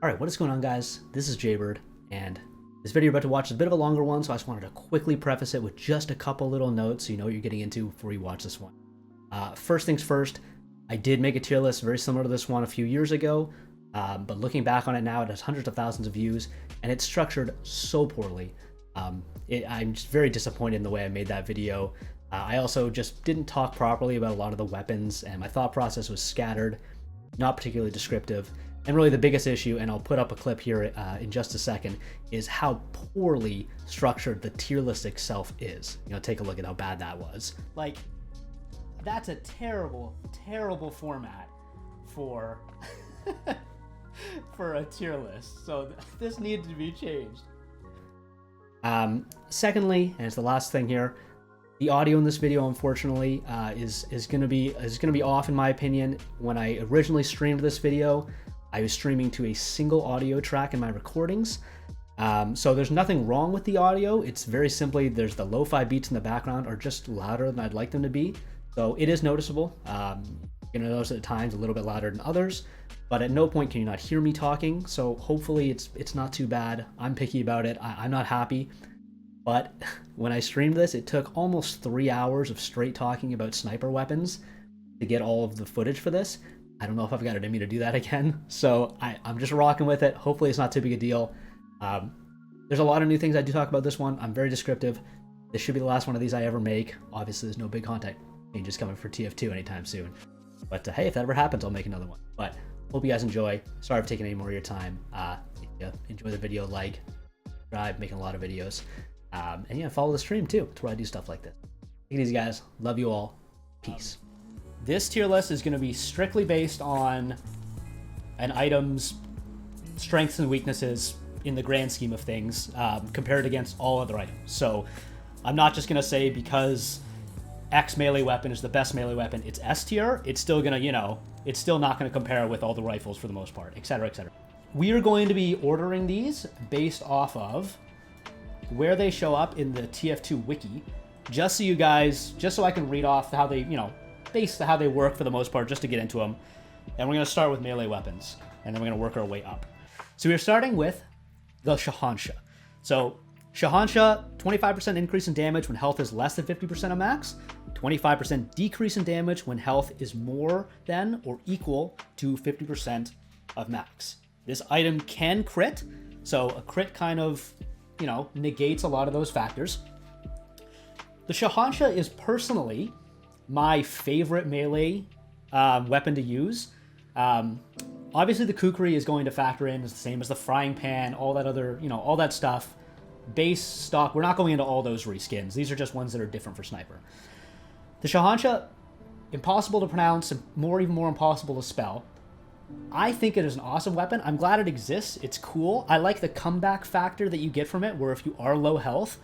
Alright, what is going on, guys? This is Jbird, and this video you're about to watch is a bit of a longer one, so I just wanted to quickly preface it with just a couple little notes so you know what you're getting into before you watch this one. First things first, I did make a tier list very similar to this one a few years ago, but looking back on it now, it has hundreds of thousands of views, and it's structured so poorly. I'm just very disappointed in the way I made that video. I also just didn't talk properly about a lot of the weapons, and my thought process was scattered, not particularly descriptive. And really the biggest issue, and I'll put up a clip here in just a second, is how poorly structured the tier list itself is. You know, take a look at how bad that was. Like, that's a terrible, terrible format for for a tier list. So this needed to be changed. Secondly, and it's the last thing here, the audio in this video, unfortunately, is gonna be off in my opinion. When I originally streamed this video, I was streaming to a single audio track in my recordings. So there's nothing wrong with the audio. It's very simply, there's the lo-fi beats in the background are just louder than I'd like them to be. So it is noticeable. You're gonna notice at times a little bit louder than others, but at no point can you not hear me talking. So hopefully it's not too bad. I'm picky about it. I'm not happy. But when I streamed this, it took almost 3 hours of straight talking about sniper weapons to get all of the footage for this. I don't know if I've got it in me to do that again, so I'm just rocking with it. Hopefully it's not too big a deal. There's a lot of new things I do talk about this one. I'm very descriptive. This should be the last one of these I ever make. Obviously, there's no big content changes coming for TF2 anytime soon. But hey, if that ever happens, I'll make another one. But hope you guys enjoy. Sorry for taking any more of your time. If you enjoy the video, like, subscribe, making a lot of videos. And yeah, follow the stream too. That's where I do stuff like this. Take it easy, guys. Love you all. Peace. This tier list is going to be strictly based on an item's strengths and weaknesses in the grand scheme of things, compared against all other items. So I'm not just going to say because X melee weapon is the best melee weapon, it's S tier. It's still going to, you know, it's still not going to compare with all the rifles for the most part, etc., etc. We are going to be ordering these based off of where they show up in the TF2 wiki, just so you guys, just so I can read off how they, you know, based on how they work for the most part, just to get into them. And we're going to start with melee weapons, and then we're going to work our way up. So we're starting with the Shahansha. So Shahansha, 25% increase in damage when health is less than 50% of max, 25% decrease in damage when health is more than or equal to 50% of max. This item can crit, so a crit kind of, you know, negates a lot of those factors. The Shahansha is personally my favorite melee weapon to use. Obviously the kukri is going to factor in, it's the same as the frying pan, all that other, you know, all that stuff. Base stock, we're not going into all those reskins. These are just ones that are different for sniper. The Shahansha, impossible to pronounce, and even more impossible to spell. I think it is an awesome weapon. I'm glad it exists. It's cool. I like the comeback factor that you get from it, where if you are low health,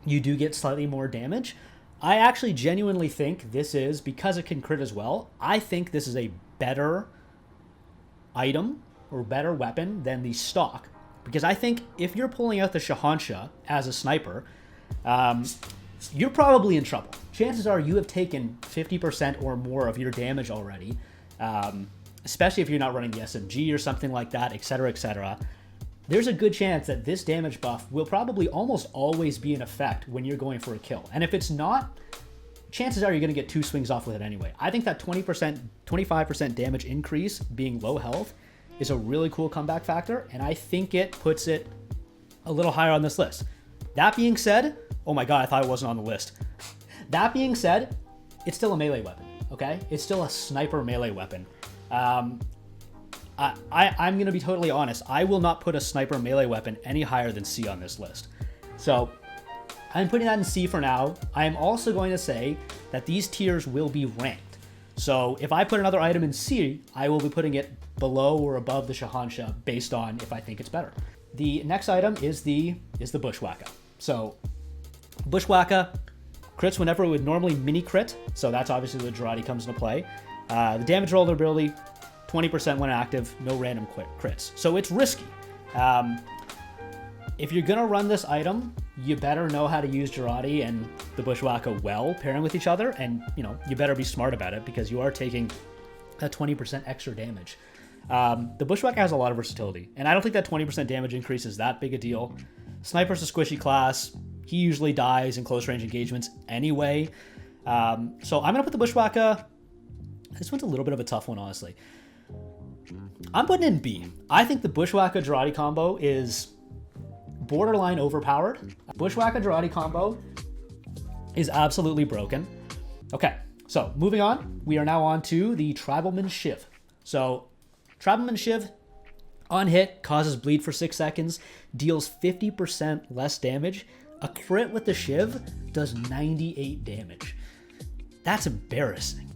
you do get slightly more damage. I actually genuinely think this is, because it can crit as well, I think this is a better item or better weapon than the stock. Because I think if you're pulling out the Shahansha as a sniper, you're probably in trouble. Chances are you have taken 50% or more of your damage already, especially if you're not running the SMG or something like that, etc., etc. There's a good chance that this damage buff will probably almost always be in effect when you're going for a kill. And if it's not, chances are you're going to get two swings off with it anyway. I think that 20%, 25% damage increase being low health is a really cool comeback factor, and I think it puts it a little higher on this list. That being said, oh my god, I thought it wasn't on the list. That being said, it's still a melee weapon, okay? It's still a sniper melee weapon. I'm going to be totally honest. I will not put a sniper melee weapon any higher than C on this list. So I'm putting that in C for now. I am also going to say that these tiers will be ranked. So if I put another item in C, I will be putting it below or above the Shahansha based on if I think it's better. The next item is the Bushwhacker. So Bushwhacker crits whenever it would normally mini crit. So that's obviously where Jbird comes into play. The damage roll ability, 20% when active, no random crits. So it's risky. If you're gonna run this item, you better know how to use Jbird and the Bushwhacker well, pairing with each other, and you know, you better be smart about it because you are taking that 20% extra damage. The Bushwhacker has a lot of versatility, and I don't think that 20% damage increase is that big a deal. Sniper's a squishy class. He usually dies in close range engagements anyway. So I'm going to put the Bushwhacker. This one's a little bit of a tough one, honestly. I'm putting in B. I think the Bushwhacker Jarate combo is borderline overpowered. Bushwhacker Jarate combo is absolutely broken. Okay, so moving on. We are now on to the Tribalman Shiv. So Tribalman Shiv on hit causes bleed for 6 seconds, deals 50% less damage. A crit with the Shiv does 98 damage. That's embarrassing.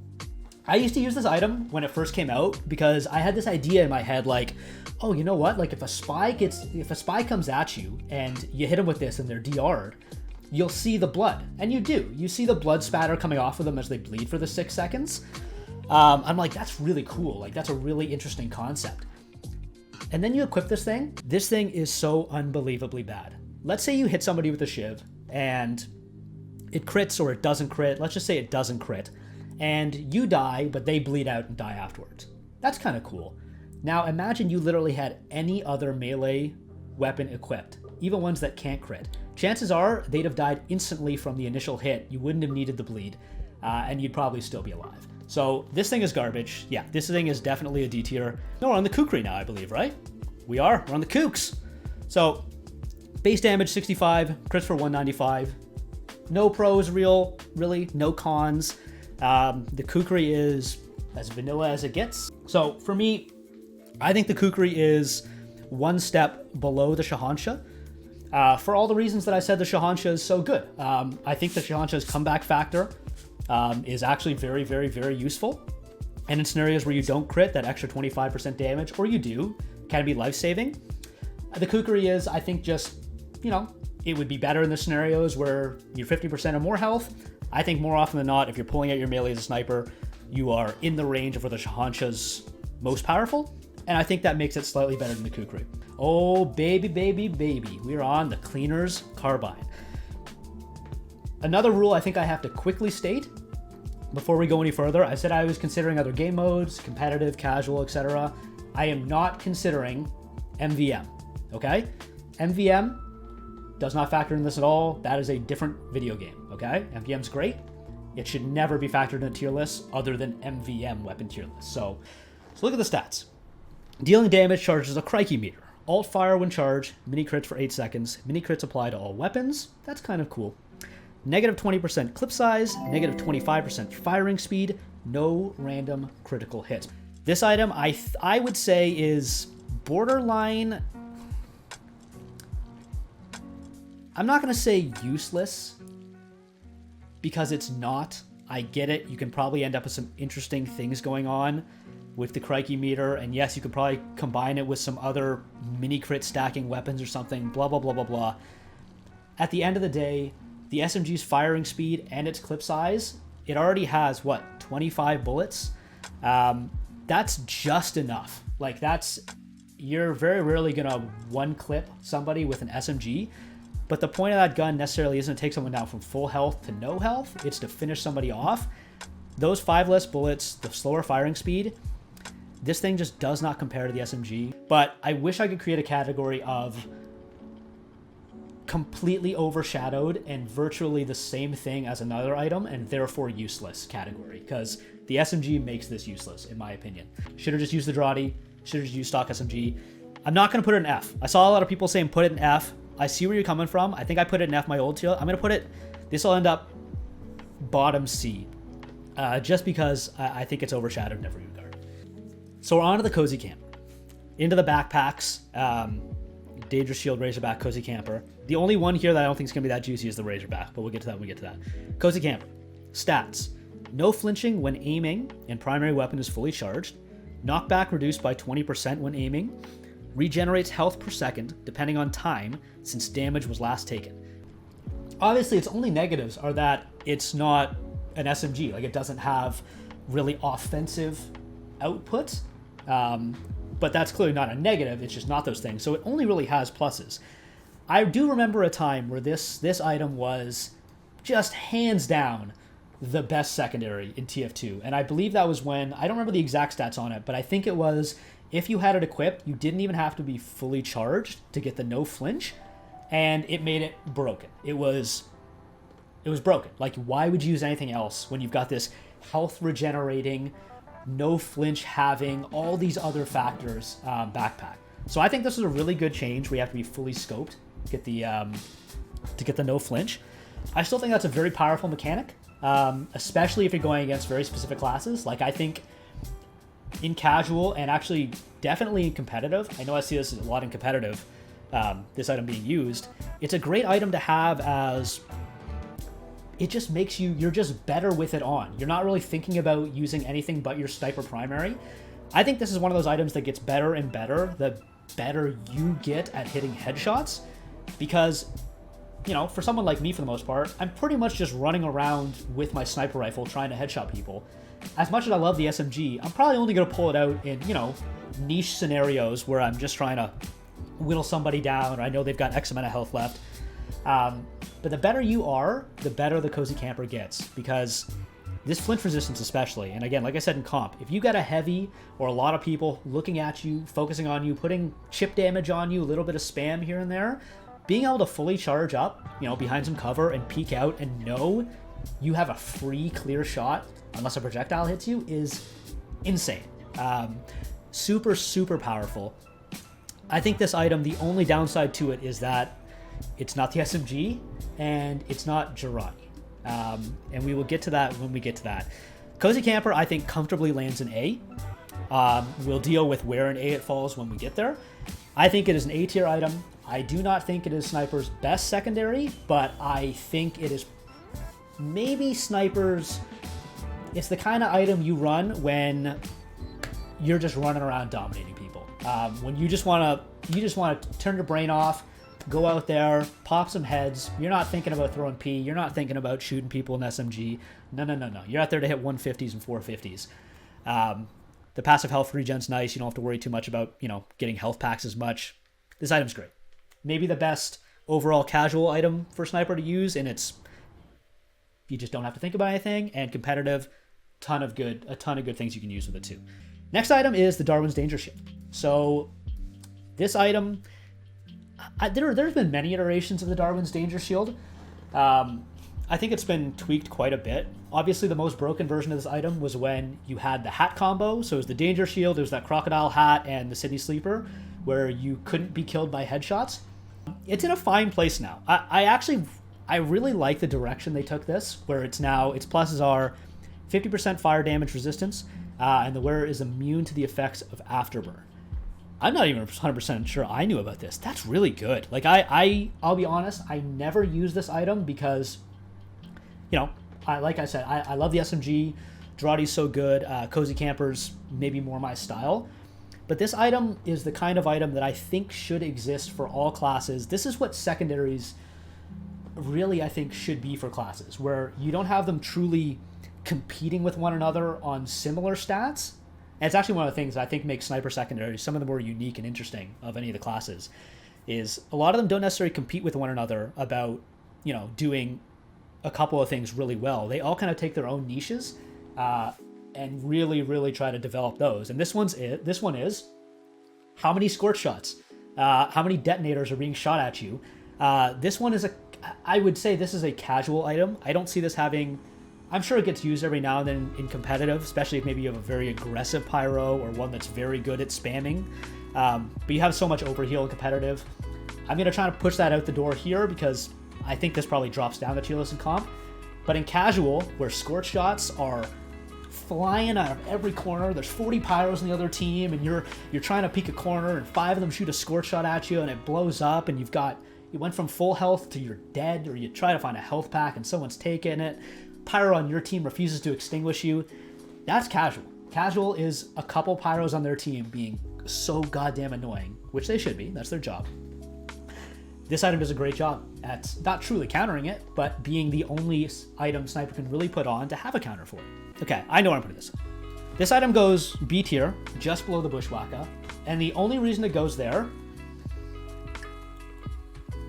I used to use this item when it first came out because I had this idea in my head like, oh, you know what? Like if a spy comes at you and you hit them with this and they're DR'd, you'll see the blood. And you do. You see the blood spatter coming off of them as they bleed for the 6 seconds. I'm like, that's really cool. Like that's a really interesting concept. And then you equip this thing. This thing is so unbelievably bad. Let's say you hit somebody with a Shiv and it crits or it doesn't crit. Let's just say it doesn't crit. And you die, but they bleed out and die afterwards. That's kind of cool. Now imagine you literally had any other melee weapon equipped, even ones that can't crit. Chances are they'd have died instantly from the initial hit. You wouldn't have needed the bleed, and you'd probably still be alive. So this thing is garbage. Yeah, this thing is definitely a D tier. No, we're on the Kukri now, I believe, right? We are. We're on the Kooks. So base damage 65, crits for 195. No pros really, no cons. The Kukri is as vanilla as it gets. So for me, I think the Kukri is one step below the Shahansha. For all the reasons that I said the Shahansha is so good. I think the Shahansha's comeback factor is actually very, very, very useful. And in scenarios where you don't crit, that extra 25% damage, or you do, can be life-saving. The Kukri is, I think, just, you know, it would be better in the scenarios where you're 50% or more health. I think more often than not, if you're pulling out your melee as a sniper, you are in the range of where the Shahansha's most powerful. And I think that makes it slightly better than the Kukri. Oh, baby, baby, baby. We're on the Cleaner's Carbine. Another rule I think I have to quickly state before we go any further. I said I was considering other game modes, competitive, casual, etc. I am not considering MVM, okay? MVM does not factor in this at all. That is a different video game, okay? MVM's great. It should never be factored in a tier list other than MVM weapon tier list. So look at the stats. Dealing damage charges a crikey meter. Alt fire when charged, mini crits for 8 seconds. Mini crits apply to all weapons. That's kind of cool. Negative 20% clip size, negative 25% firing speed, no random critical hits. This item I would say is borderline. I'm not going to say useless because it's not. I get it. You can probably end up with some interesting things going on with the crikey meter. And yes, you could probably combine it with some other mini crit stacking weapons or something, blah, blah, blah, blah, blah. At the end of the day, the SMG's firing speed and its clip size, it already has, what, 25 bullets? That's just enough. Like, you're very rarely going to one-clip somebody with an SMG. But the point of that gun necessarily isn't to take someone down from full health to no health. It's to finish somebody off. Those 5 less bullets, the slower firing speed, this thing just does not compare to the SMG. But I wish I could create a category of completely overshadowed and virtually the same thing as another item and therefore useless category, because the SMG makes this useless, in my opinion. Should have just used the Jarate. Should have just used stock SMG. I'm not going to put it in F. I saw a lot of people saying put it in F. I see where you're coming from. I think I put it in F my old tier. I'm going to put it, this will end up bottom C, just because I think it's overshadowed in every regard. So we're on to the Cozy Camp. Into the backpacks. Dangerous Shield, Razorback, Cozy Camper. The only one here that I don't think is going to be that juicy is the Razorback, but we'll get to that when we get to that. Cozy Camper. Stats. No flinching when aiming and primary weapon is fully charged. Knockback reduced by 20% when aiming. Regenerates health per second, depending on time, since damage was last taken. Obviously, its only negatives are that it's not an SMG. Like, it doesn't have really offensive output. But that's clearly not a negative. It's just not those things. So it only really has pluses. I do remember a time where this item was just hands down the best secondary in TF2. And I believe that was when, I don't remember the exact stats on it, but I think it was If you had it equipped, you didn't even have to be fully charged to get the no flinch, and it made it broken. It was broken. Like, why would you use anything else when you've got this health regenerating, no flinch having, all these other factors backpack? So I think this is a really good change. We have to be fully scoped to get the no flinch. I still think that's a very powerful mechanic, especially if you're going against very specific classes. Like, I think in casual, and actually definitely in competitive, I know I see this a lot in competitive, this item being used, it's a great item to have, as it just makes you're just better with it on. You're not really thinking about using anything but your sniper primary. I think this is one of those items that gets better and better the better you get at hitting headshots, because, you know, for someone like me, for the most part, I'm pretty much just running around with my sniper rifle trying to headshot people. As much as I love the SMG, I'm probably only going to pull it out in, you know, niche scenarios where I'm just trying to whittle somebody down, or I know they've got X amount of health left. But the better you are, the better the Cozy Camper gets, because this flinch resistance especially, and again, like I said in comp, if you got a heavy or a lot of people looking at you, focusing on you, putting chip damage on you, a little bit of spam here and there, being able to fully charge up, you know, behind some cover and peek out and know you have a free clear shot unless a projectile hits you is insane. Super, super powerful. I think this item, the only downside to it is that it's not the SMG and it's not Jbird. And we will get to that when we get to that. Cozy Camper, I think, comfortably lands an A. We'll deal with where in A it falls when we get there. I think it is an A tier item. I do not think it is Sniper's best secondary, but I think it is maybe Sniper's... It's the kind of item you run when you're just running around dominating people. When you just want to turn your brain off, go out there, pop some heads. You're not thinking about throwing P. You're not thinking about shooting people in SMG. No. You're out there to hit 150s and 450s. The passive health regen's nice. You don't have to worry too much about, you know, getting health packs as much. This item's great. Maybe the best overall casual item for Sniper to use, and it's, you just don't have to think about anything. And competitive, a ton of good things you can use with it too. Next item is the Darwin's Danger Shield. So this item, there's been many iterations of the Darwin's Danger Shield. I think it's been tweaked quite a bit. Obviously, the most broken version of this item was when you had the hat combo. So it was the Danger Shield, there was that crocodile hat, and the Sydney Sleeper, where you couldn't be killed by headshots. It's in a fine place now. I really like the direction they took this, where its pluses are 50% fire damage resistance, and the wearer is immune to the effects of afterburn. I'm not even 100% sure I knew about this. That's really good. Like, I'll be honest, I never use this item because, you know, like I said, I love the SMG. Jbird so good. Cozy Camper's maybe more my style. But this item is the kind of item that I think should exist for all classes. This is what secondaries really, I think, should be for classes, where you don't have them truly competing with one another on similar stats. And it's actually one of the things I think makes Sniper secondaries some of the more unique and interesting of any of the classes, is a lot of them don't necessarily compete with one another about, you know, doing a couple of things really well. They all kind of take their own niches and really, really try to develop those. And this one is how many scorch shots, how many detonators are being shot at you. This one is I would say this is a casual item. I don't see this having... I'm sure it gets used every now and then in competitive, especially if maybe you have a very aggressive pyro or one that's very good at spamming. But you have so much overheal in competitive. I'm going to try to push that out the door here because I think this probably drops down the tier list in comp. But in casual, where scorch shots are flying out of every corner, there's 40 pyros on the other team, and you're trying to peek a corner, and 5 of them shoot a scorch shot at you, and it blows up, and you went from full health to you're dead, or you try to find a health pack and someone's taking it. Pyro on your team refuses to extinguish you. That's casual. Casual is a couple pyros on their team being so goddamn annoying, which they should be. That's their job. This item does a great job at not truly countering it, but being the only item Sniper can really put on to have a counter for it. Okay, I know where I'm putting this in. This item goes B tier, just below the Bushwhacker, and the only reason it goes there...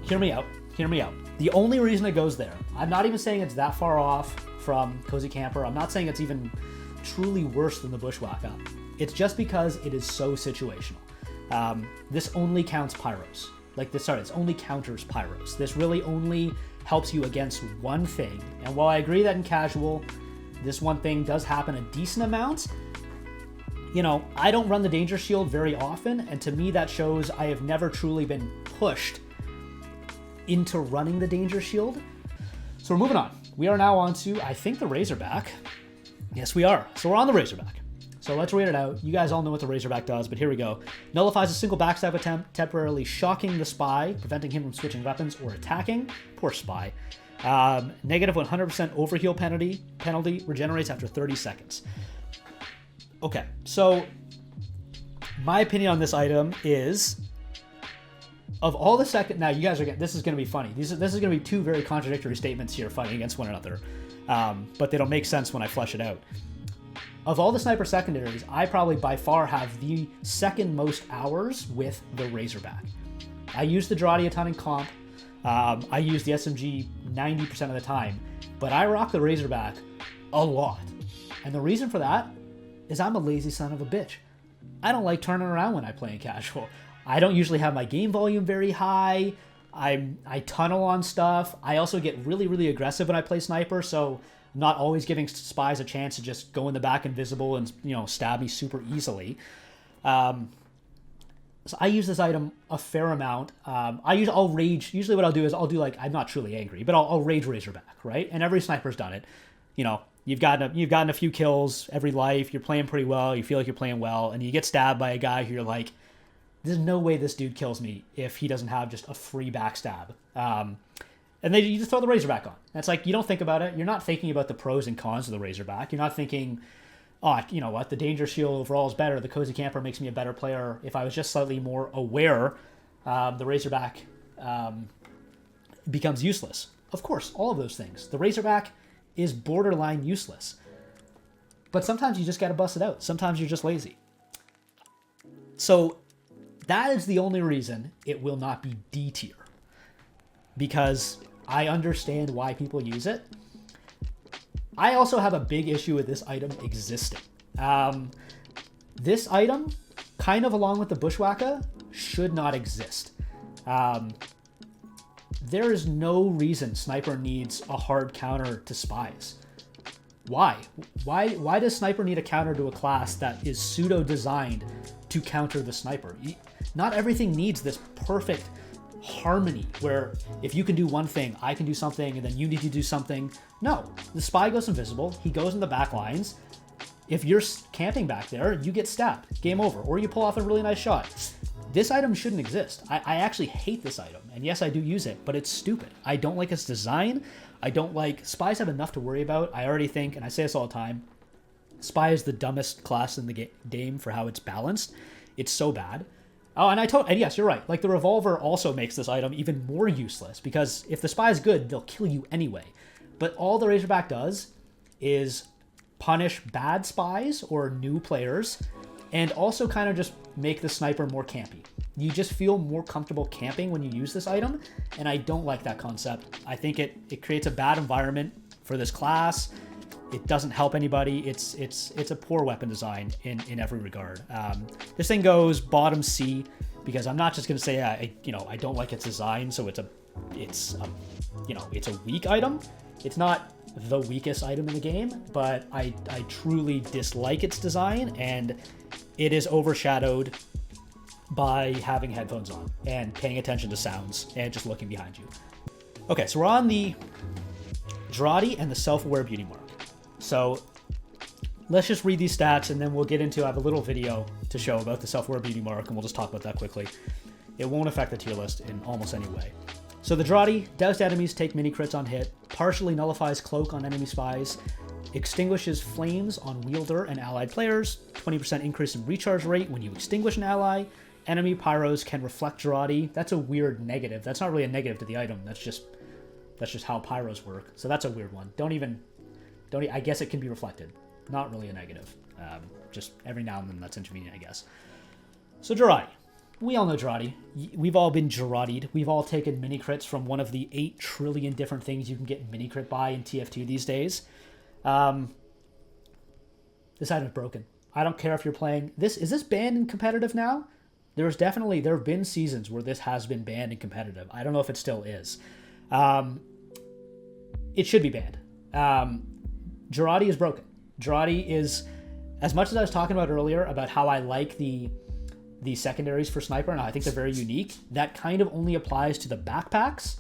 Hear me out. The only reason it goes there, I'm not even saying it's that far off from Cozy Camper. I'm not saying it's even truly worse than the Bushwhacker. It's just because it is so situational. This only counts pyros. This only counters pyros. This really only helps you against one thing. And while I agree that in casual, this one thing does happen a decent amount, you know, I don't run the danger shield very often, and to me that shows I have never truly been pushed into running the danger shield. So we're moving on. We are now on to, I think, the Razorback. Yes, we are. So we're on the Razorback. So let's read it out. You guys all know what the Razorback does, but here we go. Nullifies a single backstab attempt, temporarily shocking the spy, preventing him from switching weapons or attacking. Poor spy. Negative 100% overheal penalty, regenerates after 30 seconds. Okay, so my opinion on this item is, of all the second... Now, you guys are getting... This is going to be funny. This is going to be two very contradictory statements here fighting against one another. But they don't make sense when I flesh it out. Of all the sniper secondaries, I probably by far have the second most hours with the Razorback. I use the Jbird a ton in comp. I use the SMG 90% of the time. But I rock the Razorback a lot. And the reason for that is I'm a lazy son of a bitch. I don't like turning around when I play in casual. I don't usually have my game volume very high. I tunnel on stuff. I also get really, really aggressive when I play sniper, so I'm not always giving spies a chance to just go in the back invisible and, you know, stab me super easily. So I use this item a fair amount. I'll rage. Usually what I'll do is I'll do, like, I'm not truly angry, but I'll rage Razorback, right? And every sniper's done it. You know, you've gotten a few kills every life. You're playing pretty well. You feel like you're playing well, and you get stabbed by a guy who you're like, there's no way this dude kills me if he doesn't have just a free backstab. And then you just throw the Razorback on. That's like, you don't think about it. You're not thinking about the pros and cons of the Razorback. You're not thinking, oh, you know what, the Danger Shield overall is better. The Cozy Camper makes me a better player. If I was just slightly more aware, the Razorback becomes useless. Of course, all of those things. The Razorback is borderline useless. But sometimes you just got to bust it out. Sometimes you're just lazy. So that is the only reason it will not be D tier. Because I understand why people use it. I also have a big issue with this item existing. This item, kind of along with the Bushwhacker, should not exist. There is no reason Sniper needs a hard counter to spies. Why? Why does Sniper need a counter to a class that is pseudo-designed to counter the Sniper? Not everything needs this perfect harmony where if you can do one thing, I can do something, and then you need to do something. No, the spy goes invisible. He goes in the back lines. If you're camping back there, you get stabbed. Game over. Or you pull off a really nice shot. This item shouldn't exist. I actually hate this item. And yes, I do use it, but it's stupid. I don't like its design. I don't like... Spies have enough to worry about. I already think, and I say this all the time, Spy is the dumbest class in the game for how it's balanced. It's so bad. Oh, and yes, you're right. Like, the Revolver also makes this item even more useless, because if the Spy is good, they'll kill you anyway. But all the Razorback does is punish bad spies or new players, and also kind of just make the Sniper more campy. You just feel more comfortable camping when you use this item, and I don't like that concept. I think it creates a bad environment for this class. It doesn't help anybody. It's a poor weapon design in every regard. This thing goes bottom C because I'm not just gonna say I don't like its design. So it's a weak item. It's not the weakest item in the game, but I truly dislike its design, and it is overshadowed by having headphones on and paying attention to sounds and just looking behind you. Okay, so we're on the Jbird and the self-aware beauty mark. So let's just read these stats, and then we'll get into, I have a little video to show about the self-aware beauty mark, and we'll just talk about that quickly. It won't affect the tier list in almost any way. So the Jbird, doused enemies take mini crits on hit, partially nullifies cloak on enemy spies, extinguishes flames on wielder and allied players, 20% increase in recharge rate when you extinguish an ally, enemy pyros can reflect Jbird. That's a weird negative. That's not really a negative to the item. That's just how pyros work. So that's a weird one. I guess it can be reflected. Not really a negative. Just every now and then that's inconvenient, I guess. So Jbird. We all know Jbird. We've all been Jbirded. We've all taken mini crits from one of the 8 trillion different things you can get mini crit by in TF2 these days. This item's broken. I don't care if you're playing this. Is this banned in competitive now? There have been seasons where this has been banned in competitive. I don't know if it still is. It should be banned. Girardi is broken. Girardi is, as much as I was talking about earlier about how I like the secondaries for sniper and I think they're very unique, that kind of only applies to the backpacks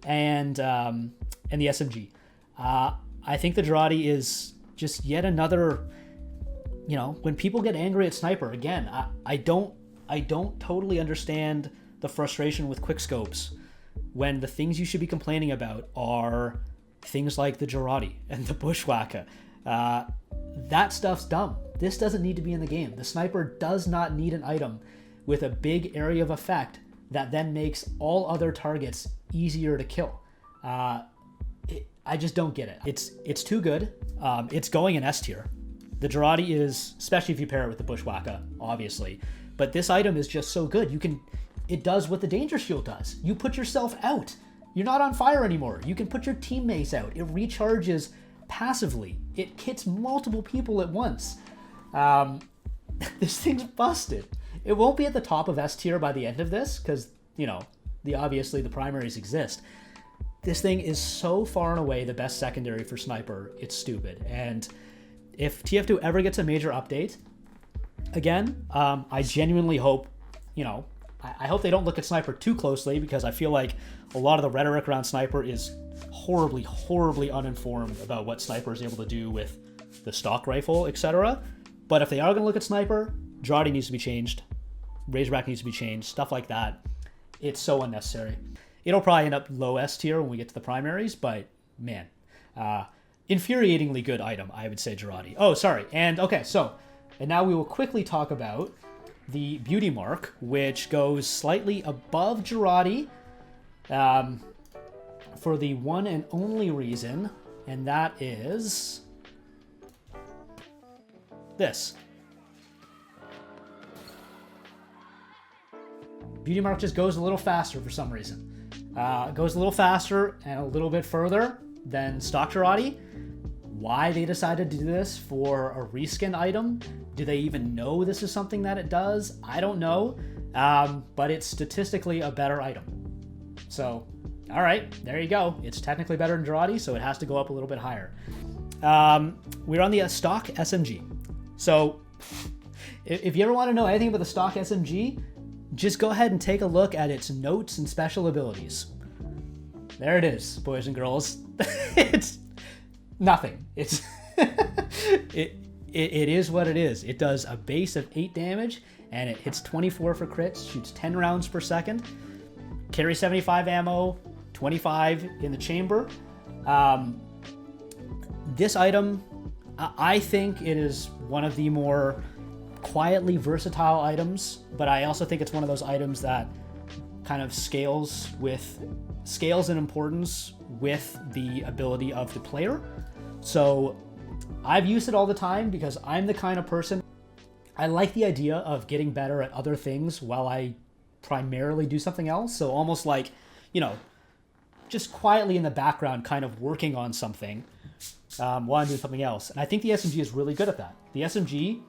and the SMG. I think the Girardi is just yet another, when people get angry at sniper, again, I don't totally understand the frustration with quickscopes when the things you should be complaining about are things like the Girardi and the Bushwhacker. That stuff's dumb. This doesn't need to be in the game. The sniper does not need an item with a big area of effect that then makes all other targets easier to kill. I just don't get it. It's too good. It's going in S tier. The Girardi is, especially if you pair it with the Bushwhacker, obviously. But this item is just so good. It does what the Danger Shield does. You put yourself out. You're not on fire anymore. You can put your teammates out. It recharges passively. It kits multiple people at once. This thing's busted. It won't be at the top of S tier by the end of this because, obviously the primaries exist. This thing is so far and away the best secondary for sniper. It's stupid. And if TF2 ever gets a major update, again, I genuinely hope, I hope they don't look at sniper too closely because I feel like a lot of the rhetoric around sniper is horribly, horribly uninformed about what sniper is able to do with the stock rifle, etc. But if they are going to look at sniper, Girardi needs to be changed. Razorback needs to be changed. Stuff like that. It's so unnecessary. It'll probably end up low S tier when we get to the primaries, but man, infuriatingly good item, I would say Girardi. Oh, sorry. And now we will quickly talk about the beauty mark, which goes slightly above Girardi for the one and only reason, and that is this. Beauty mark just goes a little faster for some reason. It goes a little faster and a little bit further than stock Girardi. Why they decided to do this for a reskin item? Do they even know this is something that it does? I don't know, but it's statistically a better item. So, all right, there you go. It's technically better than Girardi, so it has to go up a little bit higher. We're on the stock SMG. So, if you ever want to know anything about the stock SMG, just go ahead and take a look at its notes and special abilities. There it is, boys and girls. It's nothing. It's it is what it is. It does a base of 8 damage, and it hits 24 for crits, shoots 10 rounds per second, carries 75 ammo, 25 in the chamber. This item, I think it is one of the more quietly versatile items, but I also think it's one of those items that kind of scales in importance with the ability of the player. So I've used it all the time because I'm the kind of person, I like the idea of getting better at other things while I primarily do something else. So almost like, just quietly in the background kind of working on something while I'm doing something else. And I think the SMG is really good at that. The SMG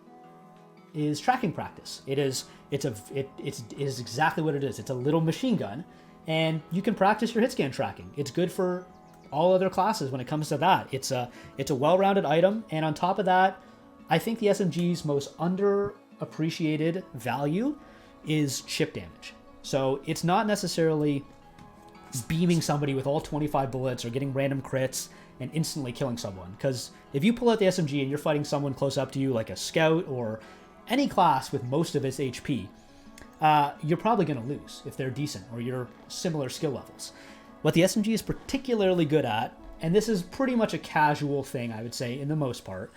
is tracking practice. It is exactly what it is. It's a little machine gun, and you can practice your hit scan tracking. It's good for all other classes when it comes to that. It's a well-rounded item, and on top of that, I think the SMG's most underappreciated value is chip damage. So it's not necessarily beaming somebody with all 25 bullets or getting random crits and instantly killing someone. Because if you pull out the SMG and you're fighting someone close up to you, like a scout or any class with most of its HP, you're probably going to lose if they're decent or you're similar skill levels. What the SMG is particularly good at, and this is pretty much a casual thing, I would say, in the most part,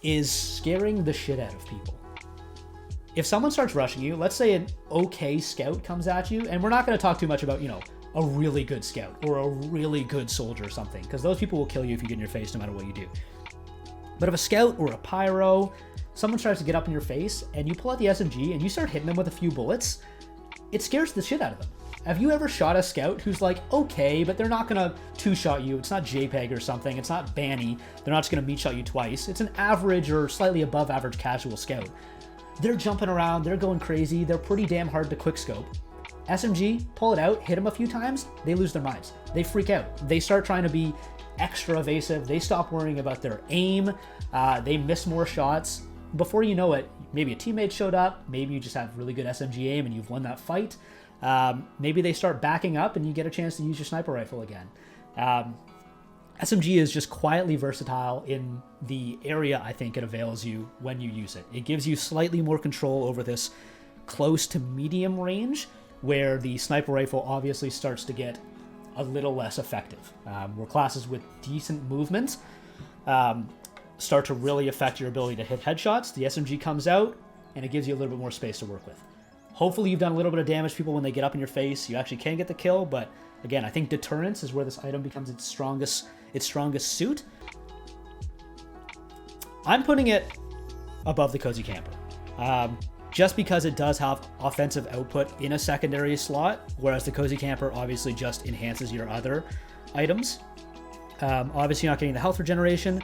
is scaring the shit out of people. If someone starts rushing you, let's say an okay scout comes at you, and we're not going to talk too much about, a really good scout or a really good soldier or something, because those people will kill you if you get in your face no matter what you do. But if a scout or a pyro, someone starts to get up in your face and you pull out the SMG and you start hitting them with a few bullets, it scares the shit out of them. Have you ever shot a scout who's like, okay, but they're not gonna two-shot you? It's not JPEG or something. It's not Banny. They're not just gonna meat shot you twice. It's an average or slightly above average casual scout. They're jumping around. They're going crazy. They're pretty damn hard to quickscope. SMG, pull it out, hit them a few times, they lose their minds. They freak out. They start trying to be extra evasive. They stop worrying about their aim. They miss more shots. Before you know it, maybe a teammate showed up. Maybe you just have really good SMG aim and you've won that fight. Maybe they start backing up and you get a chance to use your sniper rifle again. SMG is just quietly versatile in the area I think it avails you when you use it. It gives you slightly more control over this close to medium range where the sniper rifle obviously starts to get a little less effective. Where classes with decent movement start to really affect your ability to hit headshots. The SMG comes out and it gives you a little bit more space to work with. Hopefully you've done a little bit of damage to people when they get up in your face. You actually can get the kill, but again, I think deterrence is where this item becomes its strongest suit. I'm putting it above the Cozy Camper. Just because it does have offensive output in a secondary slot, whereas the Cozy Camper obviously just enhances your other items. Obviously you're not getting the health regeneration.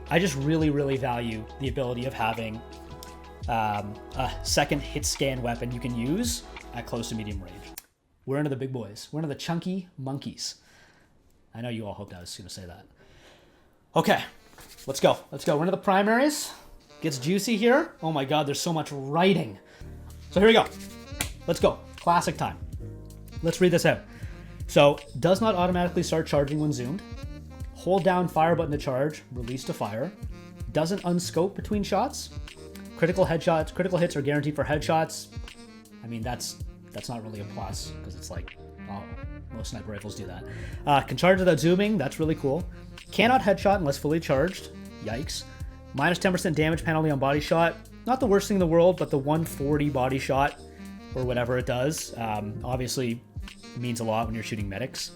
I just really, really value the ability of having a second hit scan weapon you can use at close to medium range. We're into the big boys. We're into the chunky monkeys. I know you all hoped I was going to say that. Okay, let's go. We're into the primaries. Gets juicy here. Oh my god, there's so much writing. So here we go. Let's go. Classic time. Let's read this out. So, does not automatically start charging when zoomed. Hold down fire button to charge, release to fire. Doesn't unscope between shots. Critical hits are guaranteed for headshots. I mean, that's not really a plus, because it's like, oh, most sniper rifles do that. Can charge without zooming, that's really cool. Cannot headshot unless fully charged. Yikes. Minus 10% damage penalty on body shot. Not the worst thing in the world, but the 140 body shot, or whatever it does, obviously means a lot when you're shooting medics.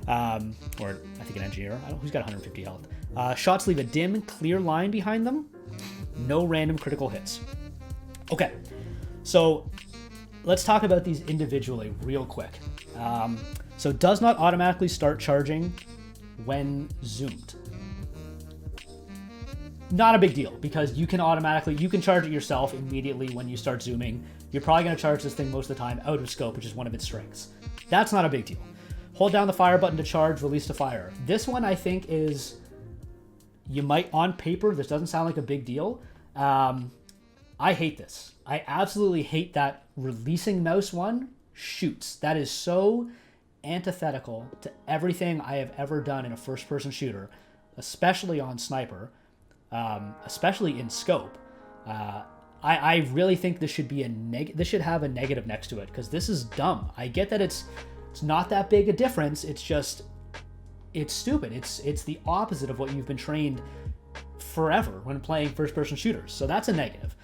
Or I think an engineer. I don't know who's got 150 health. Shots leave a dim, clear line behind them. No random critical hits. Okay, so let's talk about these individually real quick. So does not automatically start charging when zoomed. Not a big deal, because you can charge it yourself immediately when you start zooming. You're probably going to charge this thing most of the time out of scope, which is one of its strengths. That's not a big deal. Hold down the fire button to charge, release to fire. This one I think is, you might, on paper, this doesn't sound like a big deal. I hate this. I absolutely hate that releasing mouse one shoots. That is so antithetical to everything I have ever done in a first-person shooter, especially on sniper, especially in scope. I really think this should be this should have a negative next to it, because this is dumb. I get that it's not that big a difference. It's just, it's stupid. It's the opposite of what you've been trained forever when playing first-person shooters. So that's a negative.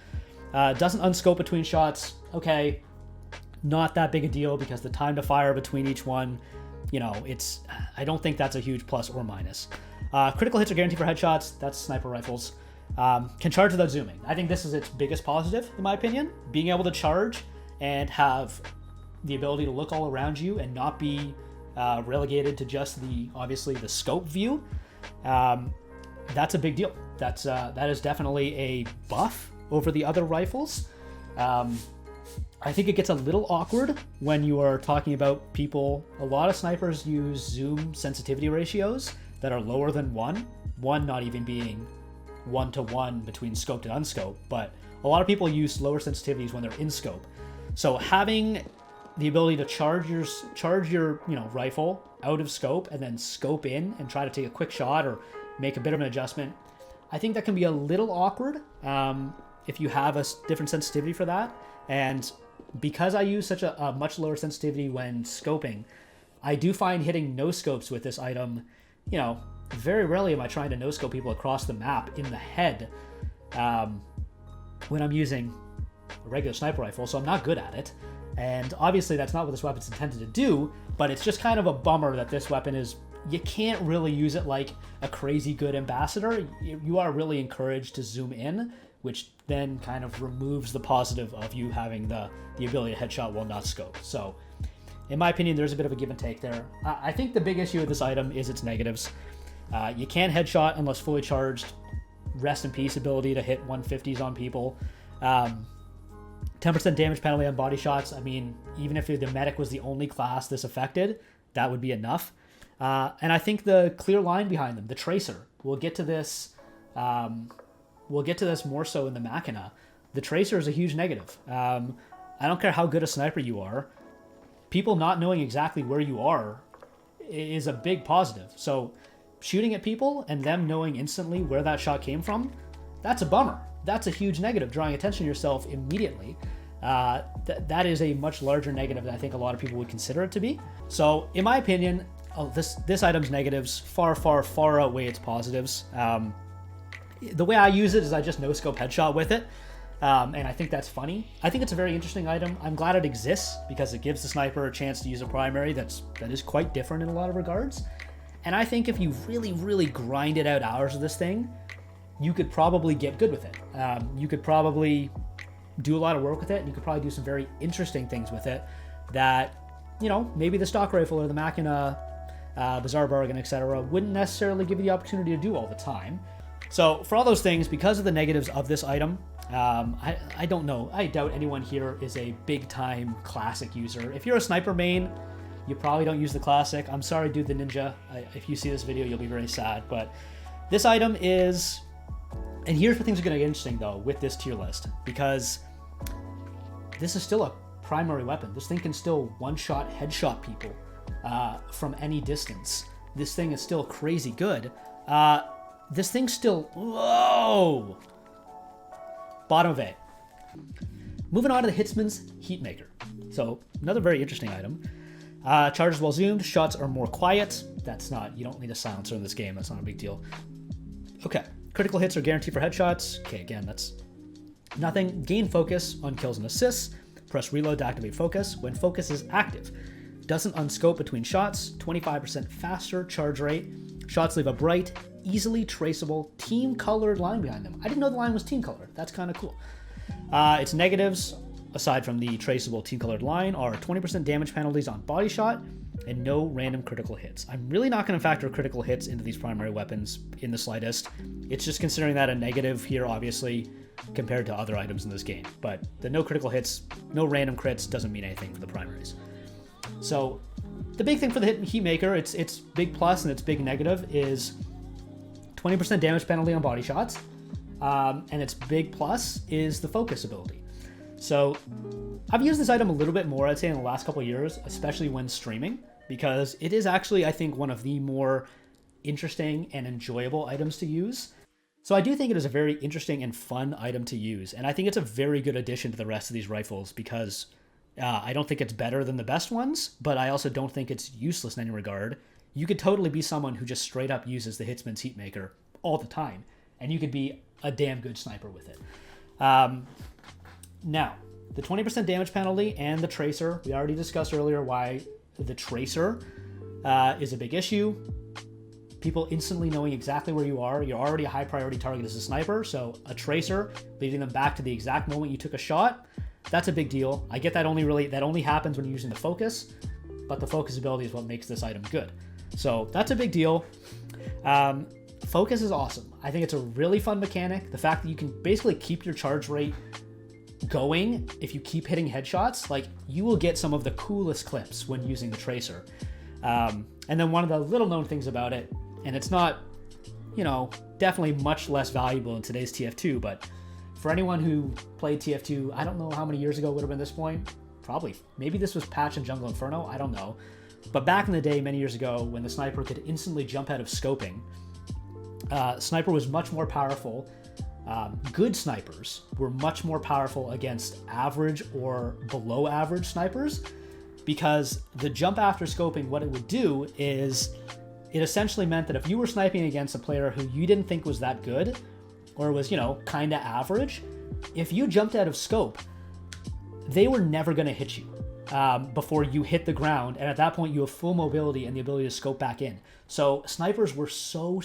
Doesn't unscope between shots. Okay, not that big a deal, because the time to fire between each one, I don't think that's a huge plus or minus. Critical hits are guaranteed for headshots. That's sniper rifles. Can charge without zooming. I think this is its biggest positive, in my opinion. Being able to charge and have the ability to look all around you and not be relegated to just obviously the scope view. That's a big deal. That is definitely a buff over the other rifles. I think it gets a little awkward when you are talking about people. A lot of snipers use zoom sensitivity ratios that are lower than 1 not even being 1-to-1 between scoped and unscoped, but a lot of people use lower sensitivities when they're in scope. So having the ability to charge your rifle out of scope and then scope in and try to take a quick shot or make a bit of an adjustment, I think that can be a little awkward if you have a different sensitivity for that. And because I use such a much lower sensitivity when scoping, I do find hitting no scopes with this item, very rarely am I trying to no-scope people across the map in the head when I'm using a regular sniper rifle, so I'm not good at it. And obviously that's not what this weapon's intended to do, but it's just kind of a bummer that this weapon you can't really use it like a crazy good ambassador. You are really encouraged to zoom in, which then kind of removes the positive of you having the ability to headshot while not scope. So in my opinion, there's a bit of a give and take there. I think the big issue with this item is its negatives. You can't headshot unless fully charged. Rest in peace ability to hit 150s on people. 10% damage penalty on body shots. I mean, even if the medic was the only class this affected, that would be enough. And I think the clear line behind them, the tracer, we'll get to this. We'll get to this more so in the Machina. The tracer is a huge negative. I don't care how good a sniper you are. People not knowing exactly where you are is a big positive. So shooting at people and them knowing instantly where that shot came from, that's a bummer. That's a huge negative, drawing attention to yourself immediately. That is a much larger negative than I think a lot of people would consider it to be. So in my opinion, this item's negatives far outweigh its positives. The way I use it is I just no-scope headshot with it. And I think that's funny. I think it's a very interesting item. I'm glad it exists because it gives the sniper a chance to use a primary that is quite different in a lot of regards. And I think if you really grinded out hours of this thing, you could probably get good with it. You could probably do a lot of work with it, and you could probably do some very interesting things with it that, you know, maybe the stock rifle or the Machina, Bizarre Bargain, etc. wouldn't necessarily give you the opportunity to do all the time. So for all those things, because of the negatives of this item, I don't know. I doubt anyone here is a big-time classic user. If you're a sniper main, you probably don't use the classic. I'm sorry, dude, the ninja. If you see this video, you'll be very sad. But this item is... And here's where things are going to get interesting, though, with this tier list. Because this is still a primary weapon. This thing can still one-shot, headshot people from any distance. This thing is still crazy good. This thing's still... Whoa! Bottom of A. Moving on to the Hitsman's Heatmaker. So, another very interesting item. Charges while zoomed, shots are more quiet. That's not, you don't need a silencer in this game, that's not a big deal. Okay, critical hits are guaranteed for headshots. Okay, again, that's nothing. Gain focus on kills and assists. Press reload to activate focus when focus is active. Doesn't unscope between shots. 25% faster charge rate. Shots leave a bright, easily traceable, team-colored line behind them. I didn't know the line was team-colored. That's kind of cool. Its negatives, aside from the traceable team-colored line, are 20% damage penalties on body shot and no random critical hits. I'm really not going to factor critical hits into these primary weapons in the slightest. It's just considering that a negative here, obviously, compared to other items in this game. But the no critical hits, no random crits doesn't mean anything for the primaries. So the big thing for the Heatmaker, its big plus and its big negative is 20% damage penalty on body shots, and its big plus is the focus ability. So I've used this item a little bit more, I'd say, in the last couple of years, especially when streaming, because it is actually, I think, one of the more interesting and enjoyable items to use. So I do think it is a very interesting and fun item to use, and I think it's a very good addition to the rest of these rifles because I don't think it's better than the best ones, but I also don't think it's useless in any regard. You could totally be someone who just straight up uses the Hitsman's Heatmaker all the time, and you could be a damn good sniper with it. Now, the 20% damage penalty and the tracer, we already discussed earlier why the tracer is a big issue. People instantly knowing exactly where you are. You're already a high priority target as a sniper, so a tracer leading them back to the exact moment you took a shot, that's a big deal. I get that only happens when you're using the focus, but the focus ability is what makes this item good. So that's a big deal. Focus is awesome. I think it's a really fun mechanic. The fact that you can basically keep your charge rate going if you keep hitting headshots, like you will get some of the coolest clips when using the tracer. And then one of the little known things about it, and it's not, you know, definitely much less valuable in today's TF2, but for anyone who played TF2, I don't know how many years ago it would have been this point. Probably. Maybe this was patch in Jungle Inferno. I don't know. But back in the day, many years ago, when the sniper could instantly jump out of scoping, sniper was much more powerful. Good snipers were much more powerful against average or below average snipers because the jump after scoping, what it would do is it essentially meant that if you were sniping against a player who you didn't think was that good or was, you know, kind of average, if you jumped out of scope, they were never going to hit you before you hit the ground. And at that point, you have full mobility and the ability to scope back in. So snipers were so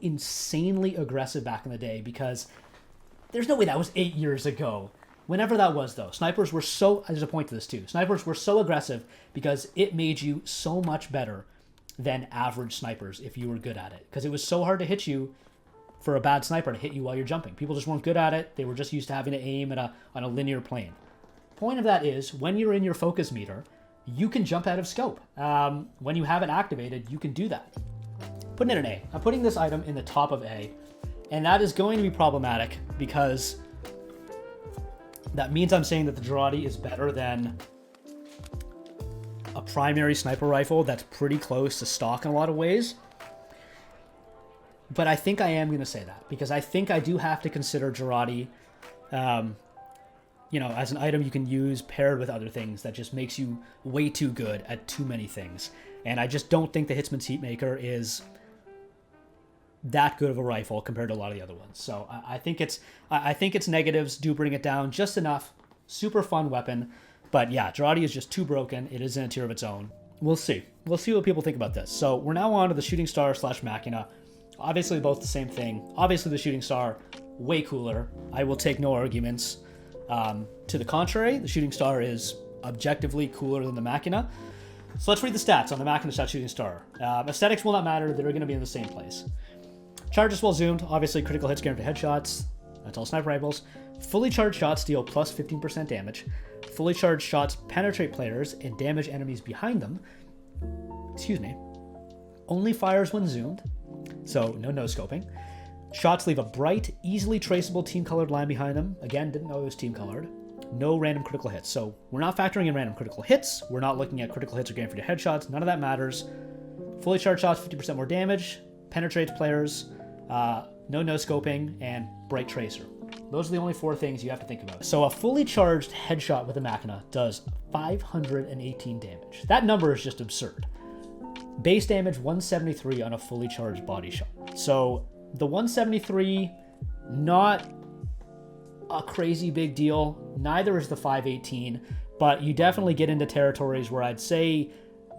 insanely aggressive back in the day because there's no way that was 8 years ago Whenever that was, though, snipers were so, there's a point to this too, snipers were so aggressive because it made you so much better than average snipers if you were good at it. Because it was so hard to hit you for a bad sniper to hit you while you're jumping. People just weren't good at it. They were just used to having to aim on a linear plane. Point of that is, when you're in your focus meter, you can jump out of scope. When you have it activated, you can do that. Putting it in A. I'm putting this item in the top of A, and that is going to be problematic because that means I'm saying that the Jbird is better than a primary sniper rifle that's pretty close to stock in a lot of ways. But I think I am going to say that because I think I do have to consider Jbird, as an item you can use paired with other things that just makes you way too good at too many things. And I just don't think the Hitsman's Heatmaker is that good of a rifle compared to a lot of the other ones. So I think its negatives do bring it down just enough. Super fun weapon. But yeah, Jbird is just too broken. It is in a tier of its own. We'll see. We'll see what people think about this. So we're now on to the Shooting Star / Machina. Obviously both the same thing. Obviously the Shooting Star, way cooler. I will take no arguments. To the contrary, the Shooting Star is objectively cooler than the Machina. So let's read the stats on the Machina / Shooting Star. Aesthetics will not matter. They're going to be in the same place. Charges well zoomed. Obviously critical hits guaranteed headshots. That's all sniper rifles. Fully charged shots deal plus 15% damage. Fully charged shots penetrate players and damage enemies behind them. Excuse me. Only fires when zoomed. So no no-scoping. Shots leave a bright, easily traceable team-colored line behind them. Again, didn't know it was team-colored. No random critical hits. So we're not factoring in random critical hits. We're not looking at critical hits or guaranteed headshots. None of that matters. Fully charged shots, 50% more damage. Penetrates players. No no-scoping. And bright tracer. Those are the only 4 things you have to think about. So a fully charged headshot with a Machina does 518 damage. That number is just absurd. Base damage 173 on a fully charged body shot. So the 173, not a crazy big deal. Neither is the 518, but you definitely get into territories where I'd say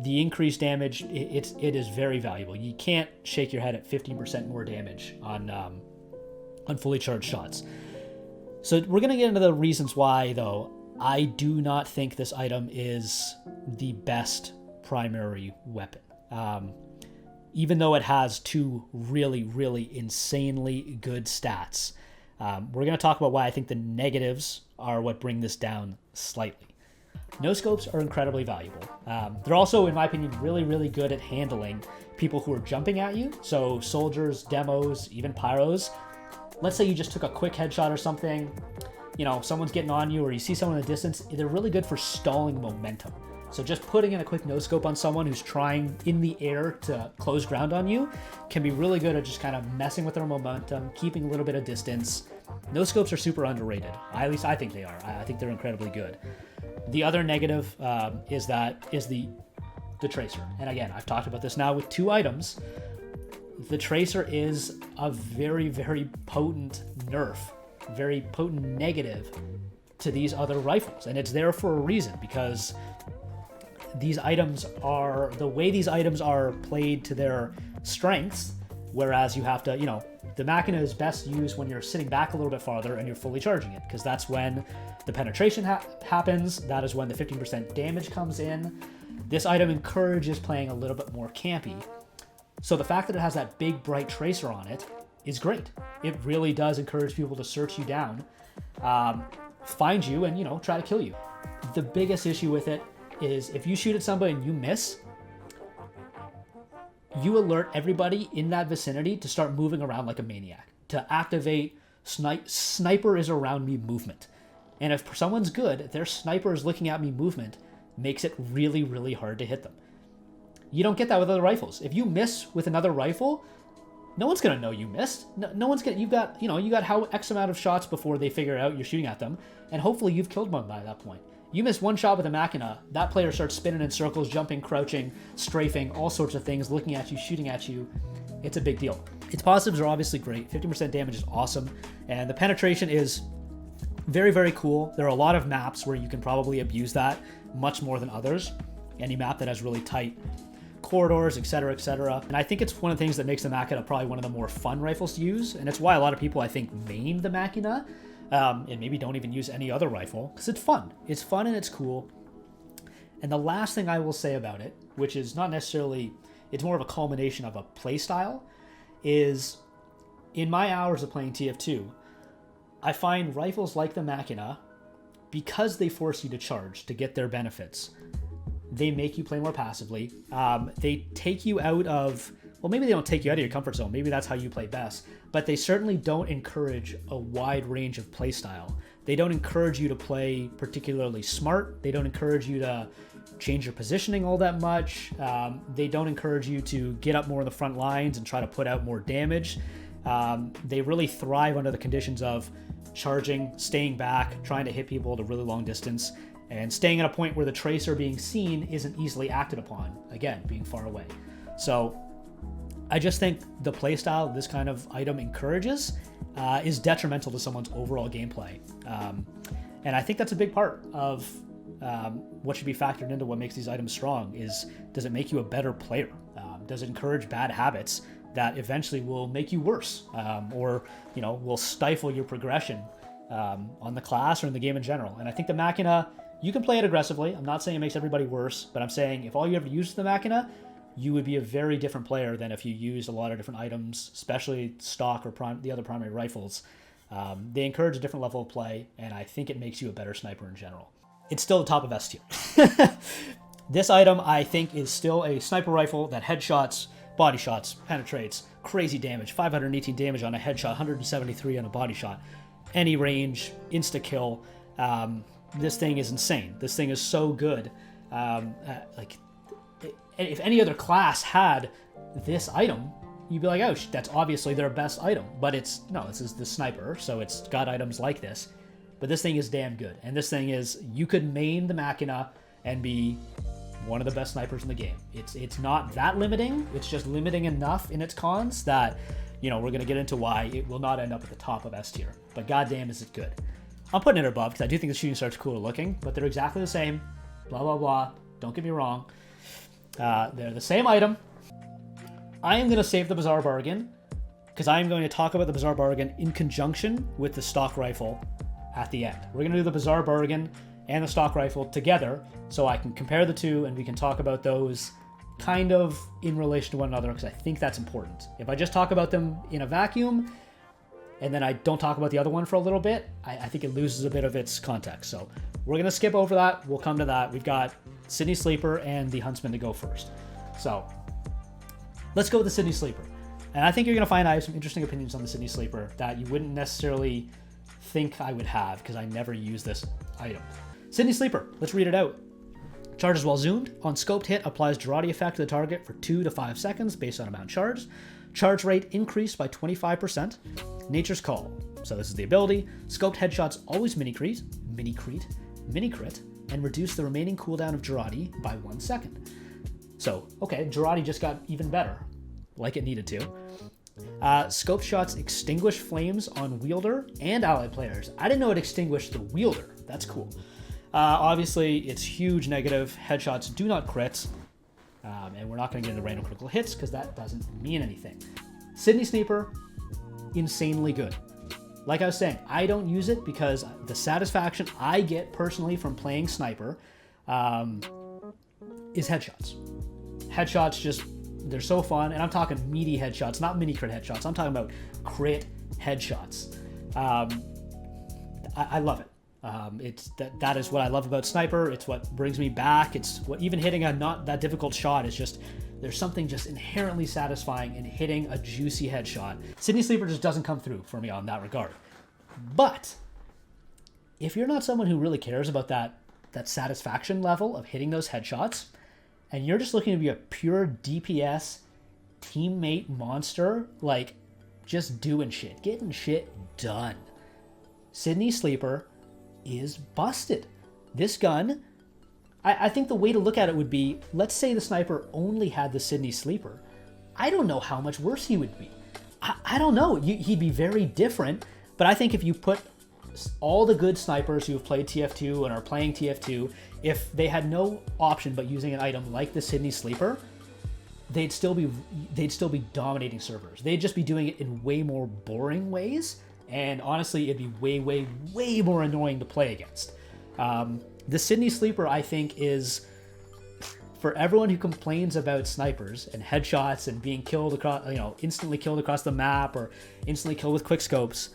the increased damage, it is very valuable. You can't shake your head at 15% more damage on fully charged shots. So we're going to get into the reasons why, though. I do not think this item is the best primary weapon. Even though it has 2 really, really insanely good stats. We're going to talk about why I think the negatives are what bring this down slightly. No scopes are incredibly valuable. They're also, in my opinion, really, really good at handling people who are jumping at you. So soldiers, demos, even pyros. Let's say you just took a quick headshot or something. Someone's getting on you or you see someone in the distance. They're really good for stalling momentum. So just putting in a quick no-scope on someone who's trying in the air to close ground on you can be really good at just kind of messing with their momentum, keeping a little bit of distance. No-scopes are super underrated. At least I think they are. I think they're incredibly good. The other negative is the tracer. And again, I've talked about this now with 2 items. The tracer is a very, very potent nerf, very potent negative to these other rifles. And it's there for a reason because these items are, the way these items are played to their strengths, whereas you have to, the Machina is best used when you're sitting back a little bit farther and you're fully charging it, because that's when the penetration happens. That is when the 15% damage comes in. This item encourages playing a little bit more campy. So the fact that it has that big bright tracer on it is great. It really does encourage people to search you down, find you, and try to kill you. The biggest issue with it is if you shoot at somebody and you miss, you alert everybody in that vicinity to start moving around like a maniac, to activate sniper is around me movement. And if someone's good, their sniper is looking at me movement makes it really, really hard to hit them. You don't get that with other rifles. If you miss with another rifle, no one's gonna know you missed. No one's gonna. You got how X amount of shots before they figure out you're shooting at them, and hopefully you've killed one by that point. You miss one shot with a Machina, that player starts spinning in circles, jumping, crouching, strafing, all sorts of things, looking at you, shooting at you. It's a big deal. Its positives are obviously great. 50% damage is awesome, and the penetration is very, very cool. There are a lot of maps where you can probably abuse that much more than others. Any map that has really tight corridors, etc., etc. And I think it's one of the things that makes the Machina probably one of the more fun rifles to use, and it's why a lot of people, I think, main the Machina. and maybe don't even use any other rifle, because it's fun. It's fun and it's cool. And the last thing I will say about it, which is not necessarily, it's more of a culmination of a play style, is in my hours of playing TF2, I find rifles like the Machina, because they force you to charge to get their benefits, they make you play more passively. They take you out of, well, maybe they don't take you out of your comfort zone. Maybe that's how you play best. But they certainly don't encourage a wide range of play style. They don't encourage you to play particularly smart. They don't encourage you to change your positioning all that much. They don't encourage you to get up more in the front lines and try to put out more damage. They really thrive under the conditions of charging, staying back, trying to hit people at a really long distance, and staying at a point where the tracer being seen isn't easily acted upon, again, being far away. So I just think the playstyle this kind of item encourages is detrimental to someone's overall gameplay. And I think that's a big part of what should be factored into what makes these items strong is, does it make you a better player? Does it encourage bad habits that eventually will make you worse, or will stifle your progression on the class or in the game in general? And I think the Machina, you can play it aggressively. I'm not saying it makes everybody worse, but I'm saying if all you ever used the Machina, you would be a very different player than if you used a lot of different items, especially stock or the other primary rifles. They encourage a different level of play, and I think it makes you a better sniper in general. It's still the top of S tier. This item, I think, is still a sniper rifle that headshots, body shots, penetrates, crazy damage, 518 damage on a headshot, 173 on a body shot, any range, insta-kill. This thing is insane. This thing is so good. If any other class had this item, you'd be like, oh, that's obviously their best item. But this is the sniper, so it's got items like this. But this thing is damn good. And this thing is, you could main the Machina and be one of the best snipers in the game. It's not that limiting. It's just limiting enough in its cons that, we're going to get into why it will not end up at the top of S tier. But goddamn is it good. I'm putting it above because I do think the shooting star's cooler looking, but they're exactly the same. Blah, blah, blah. Don't get me wrong. They're the same item. I am going to save the Bizarre Bargain because I am going to talk about the Bizarre Bargain in conjunction with the stock rifle at the end. We're going to do the Bizarre Bargain and the stock rifle together so I can compare the two and we can talk about those kind of in relation to one another, because I think that's important. If I just talk about them in a vacuum and then I don't talk about the other one for a little bit, I think it loses a bit of its context. So we're going to skip over that. We'll come to that. We've got Sydney Sleeper and the Huntsman to go first. So let's go with the Sydney Sleeper. And I think you're going to find I have some interesting opinions on the Sydney Sleeper that you wouldn't necessarily think I would have because I never use this item. Sydney Sleeper, let's read it out. Charges while zoomed. On scoped hit, applies Girardi effect to the target for 2 to 5 seconds based on amount charged. Charge rate increased by 25%. Nature's Call. So this is the ability. Scoped headshots always mini-crit, and reduce the remaining cooldown of Girardi by 1 second. So, okay, Girardi just got even better, like it needed to. Scoped shots extinguish flames on wielder and allied players. I didn't know it extinguished the wielder. That's cool. Obviously, it's huge negative. Headshots do not crit. And we're not going to get into random critical hits because that doesn't mean anything. Sydney Sleeper, insanely good. Like I was saying, I don't use it because the satisfaction I get personally from playing Sniper is headshots. Headshots just, they're so fun. And I'm talking meaty headshots, not mini crit headshots. I'm talking about crit headshots. I love it. That is what I love about Sniper. It's what brings me back. It's what, even hitting a not that difficult shot is just, there's something just inherently satisfying in hitting a juicy headshot. Sydney Sleeper just doesn't come through for me on that regard. But if you're not someone who really cares about that satisfaction level of hitting those headshots, and you're just looking to be a pure DPS teammate monster, like just doing shit, getting shit done, Sydney Sleeper is busted. This gun, I think the way to look at it would be, let's say the Sniper only had the Sydney Sleeper. I don't know how much worse he would be. I don't know. He'd be very different, but I think if you put all the good snipers who have played TF2 and are playing TF2, if they had no option but using an item like the Sydney Sleeper, they'd still be dominating servers. They'd just be doing it in way more boring ways, And honestly, it'd be way, way, way more annoying to play against. The Sydney Sleeper, I think, is for everyone who complains about snipers and headshots and being killed across, instantly killed across the map or instantly killed with quick scopes.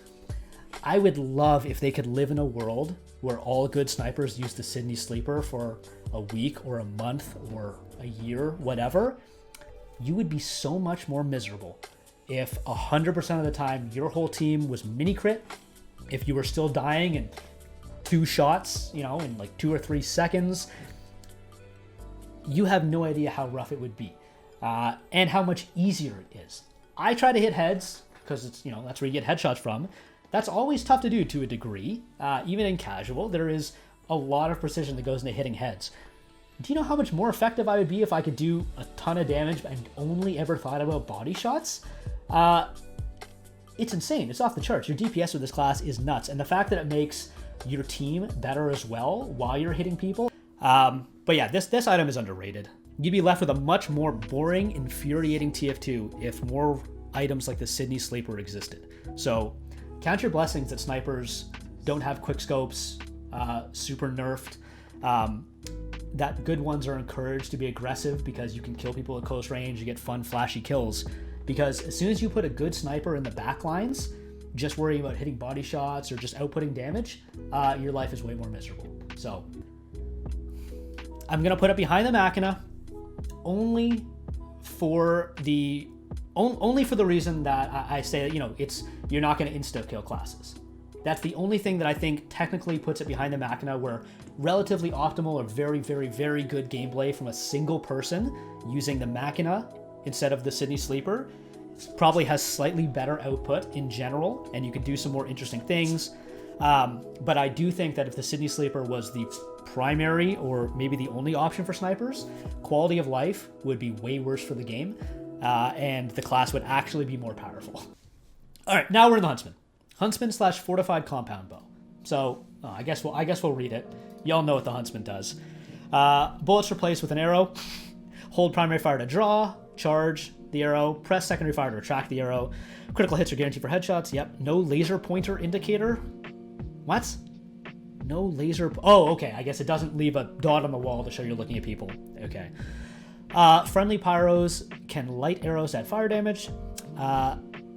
I would love if they could live in a world where all good snipers use the Sydney Sleeper for a week or a month or a year, whatever. You would be so much more miserable if 100% of the time your whole team was mini crit, if you were still dying in 2 shots, in like 2 or 3 seconds. You have no idea how rough it would be, and how much easier it is. I try to hit heads because it's, that's where you get headshots from. That's always tough to do to a degree. Even in casual, there is a lot of precision that goes into hitting heads. Do you know how much more effective I would be if I could do a ton of damage and only ever thought about body shots? It's insane. It's off the charts. Your DPS with this class is nuts. And the fact that it makes your team better as well while you're hitting people. But yeah, this item is underrated. You'd be left with a much more boring, infuriating TF2 if more items like the Sydney Sleeper existed. So count your blessings that snipers don't have quick scopes, super nerfed, that good ones are encouraged to be aggressive because you can kill people at close range, you get fun, flashy kills. Because as soon as you put a good sniper in the back lines, just worrying about hitting body shots or just outputting damage, your life is way more miserable. So I'm going to put it behind the Machina only for the reason that I say that, you're not going to insta-kill classes. That's the only thing that I think technically puts it behind the Machina, where relatively optimal or very, very, very good gameplay from a single person using the Machina instead of the Sydney Sleeper probably has slightly better output in general, and you could do some more interesting things. But I do think that if the Sydney Sleeper was the primary or maybe the only option for snipers, quality of life would be way worse for the game, and the class would actually be more powerful. All right, now we're in the Huntsman. Huntsman / fortified compound bow. So I guess we'll read it. Y'all know what the Huntsman does. Bullets replaced with an arrow. Hold primary fire to draw. Charge the arrow. Press secondary fire to retract the arrow. Critical hits are guaranteed for headshots. Yep. No laser pointer indicator. What? No laser. Oh, okay. I guess it doesn't leave a dot on the wall to show you're looking at people. Okay. Friendly pyros can light arrows at fire damage.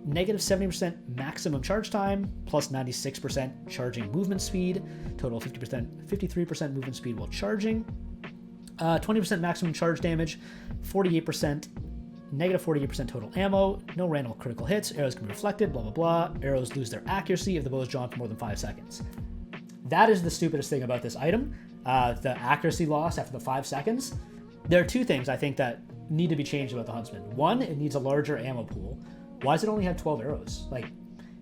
Negative 70% maximum charge time, plus 96% charging movement speed, total 53% movement speed while charging, 20% maximum charge damage, 48%, negative 48% total ammo, no random critical hits, arrows can be reflected, blah, blah, blah. Arrows lose their accuracy if the bow is drawn for more than 5 seconds. That is the stupidest thing about this item, the accuracy loss after the 5 seconds. There are 2 things I think that need to be changed about the Huntsman. One, it needs a larger ammo pool. Why does it only have 12 arrows? Like,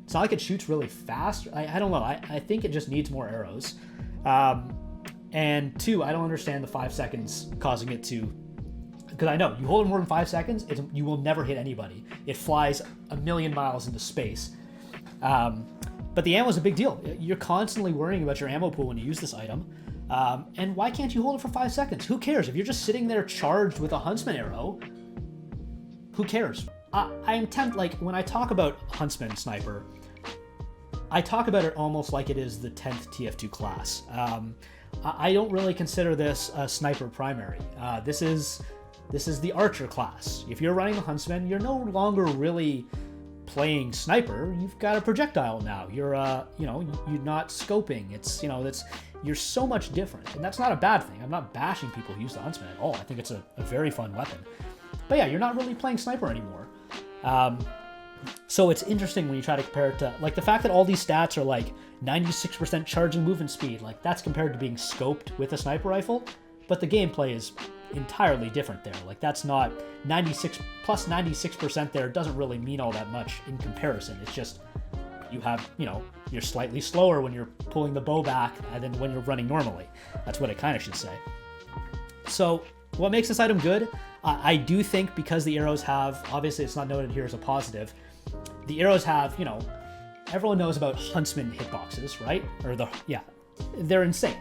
it's not like it shoots really fast. I don't know. I think it just needs more arrows. And 2, I don't understand the 5 seconds causing it to... Because I know, you hold it more than 5 seconds, you will never hit anybody. It flies a million miles into space. But the ammo is a big deal. You're constantly worrying about your ammo pool when you use this item. And why can't you hold it for 5 seconds? Who cares? If you're just sitting there charged with a Huntsman arrow, who cares? I am tempted, like, when I talk about Huntsman Sniper, I talk about it almost like it is the 10th TF2 class. I don't really consider this a Sniper primary. This is the Archer class. If you're running the Huntsman, you're no longer really playing Sniper. You've got a projectile now. You're not scoping. You're so much different, and that's not a bad thing. I'm not bashing people who use the Huntsman at all. I think it's a very fun weapon. But yeah, you're not really playing Sniper anymore. So it's interesting when you try to compare it to, like, the fact that all these stats are like 96% charging movement speed, like, that's compared to being scoped with a sniper rifle, but the gameplay is entirely different there. Like, that's not 96 plus 96% there doesn't really mean all that much in comparison. It's just you have, you're slightly slower when you're pulling the bow back than when you're running normally. That's what it kind of should say. So what makes this item good? I do think because the arrows have, obviously it's not noted here as a positive, the arrows have, everyone knows about Huntsman hitboxes, right? They're insane.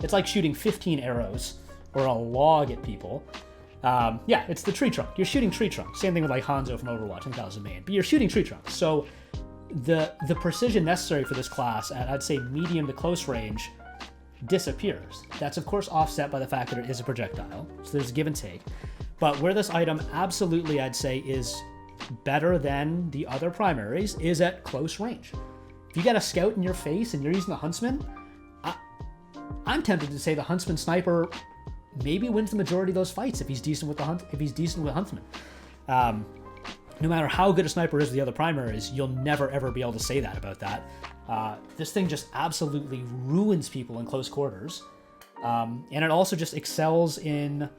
It's like shooting 15 arrows or a log at people. It's the tree trunk. You're shooting tree trunks. Same thing with like Hanzo from Overwatch. I think that was the main. But you're shooting tree trunks. So the precision necessary for this class at, I'd say, medium to close range disappears. That's of course offset by the fact that it is a projectile, so there's a give and take. But where this item absolutely, I'd say, is better than the other primaries is at close range. If you get a scout in your face and you're using the Huntsman, I'm tempted to say the Huntsman sniper maybe wins the majority of those fights if he's decent with Huntsman. No matter how good a sniper is with the other primaries, you'll never ever be able to say that about that. This thing just absolutely ruins people in close quarters, and it also just excels in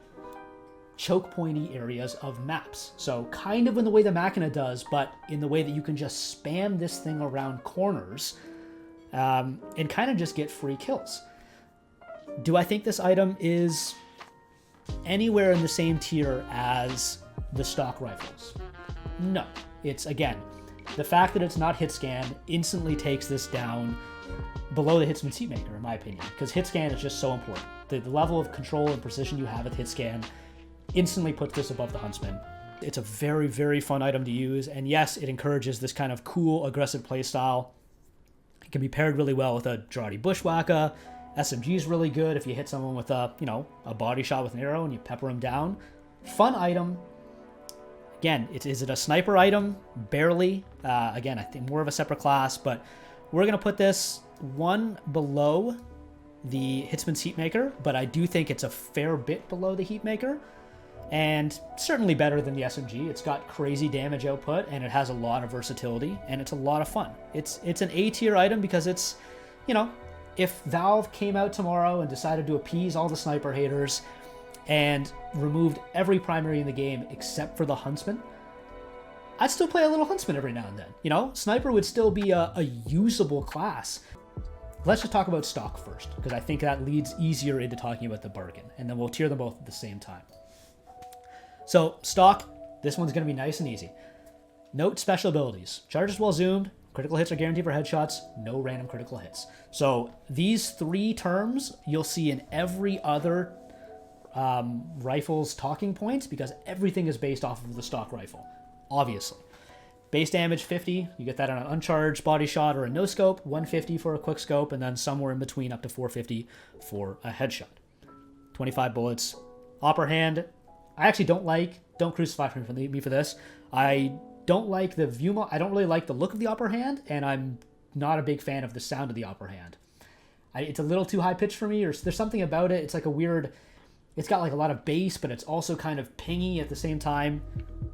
choke pointy areas of maps. So kind of in the way the Machina does, but in the way that you can just spam this thing around corners and kind of just get free kills. Do I think this item is anywhere in the same tier as the stock rifles? No. It's, again, the fact that it's not hit scan instantly takes this down below the Hitsman Seatmaker, in my opinion, because hit scan is just so important. The level of control and precision you have with hit scan instantly puts this above the Huntsman. It's a very, very fun item to use, and yes, it encourages this kind of cool, aggressive playstyle. It can be paired really well with a Girardi Bushwhacker. SMG is really good if you hit someone with a body shot with an arrow and you pepper them down. Fun item. Again, is it a sniper item? Barely. Again, I think more of a separate class, but we're going to put this one below the Hitsman Heatmaker, but I do think it's a fair bit below the Heatmaker, and certainly better than the SMG. It's got crazy damage output, and it has a lot of versatility, and it's a lot of fun. It's an A-tier item because it's, if Valve came out tomorrow and decided to appease all the sniper haters and removed every primary in the game except for the Huntsman, I'd still play a little Huntsman every now and then. Sniper would still be a usable class. Let's just talk about stock first, because I think that leads easier into talking about the bargain, and then we'll tier them both at the same time. So, stock, this one's going to be nice and easy. Note special abilities. Charges while zoomed, critical hits are guaranteed for headshots, no random critical hits. So, these three terms you'll see in every other rifle's talking points, because everything is based off of the stock rifle, obviously. Base damage 50, you get that on an uncharged body shot or a no scope, 150 for a quick scope, and then somewhere in between up to 450 for a headshot. 25 bullets. Upper hand, I actually don't crucify me for this. I don't like the view, I don't really like the look of the upper hand, and I'm not a big fan of the sound of the upper hand. It's a little too high pitched for me, or there's something about it. It's like a weird, it's got like a lot of bass, but it's also kind of pingy at the same time.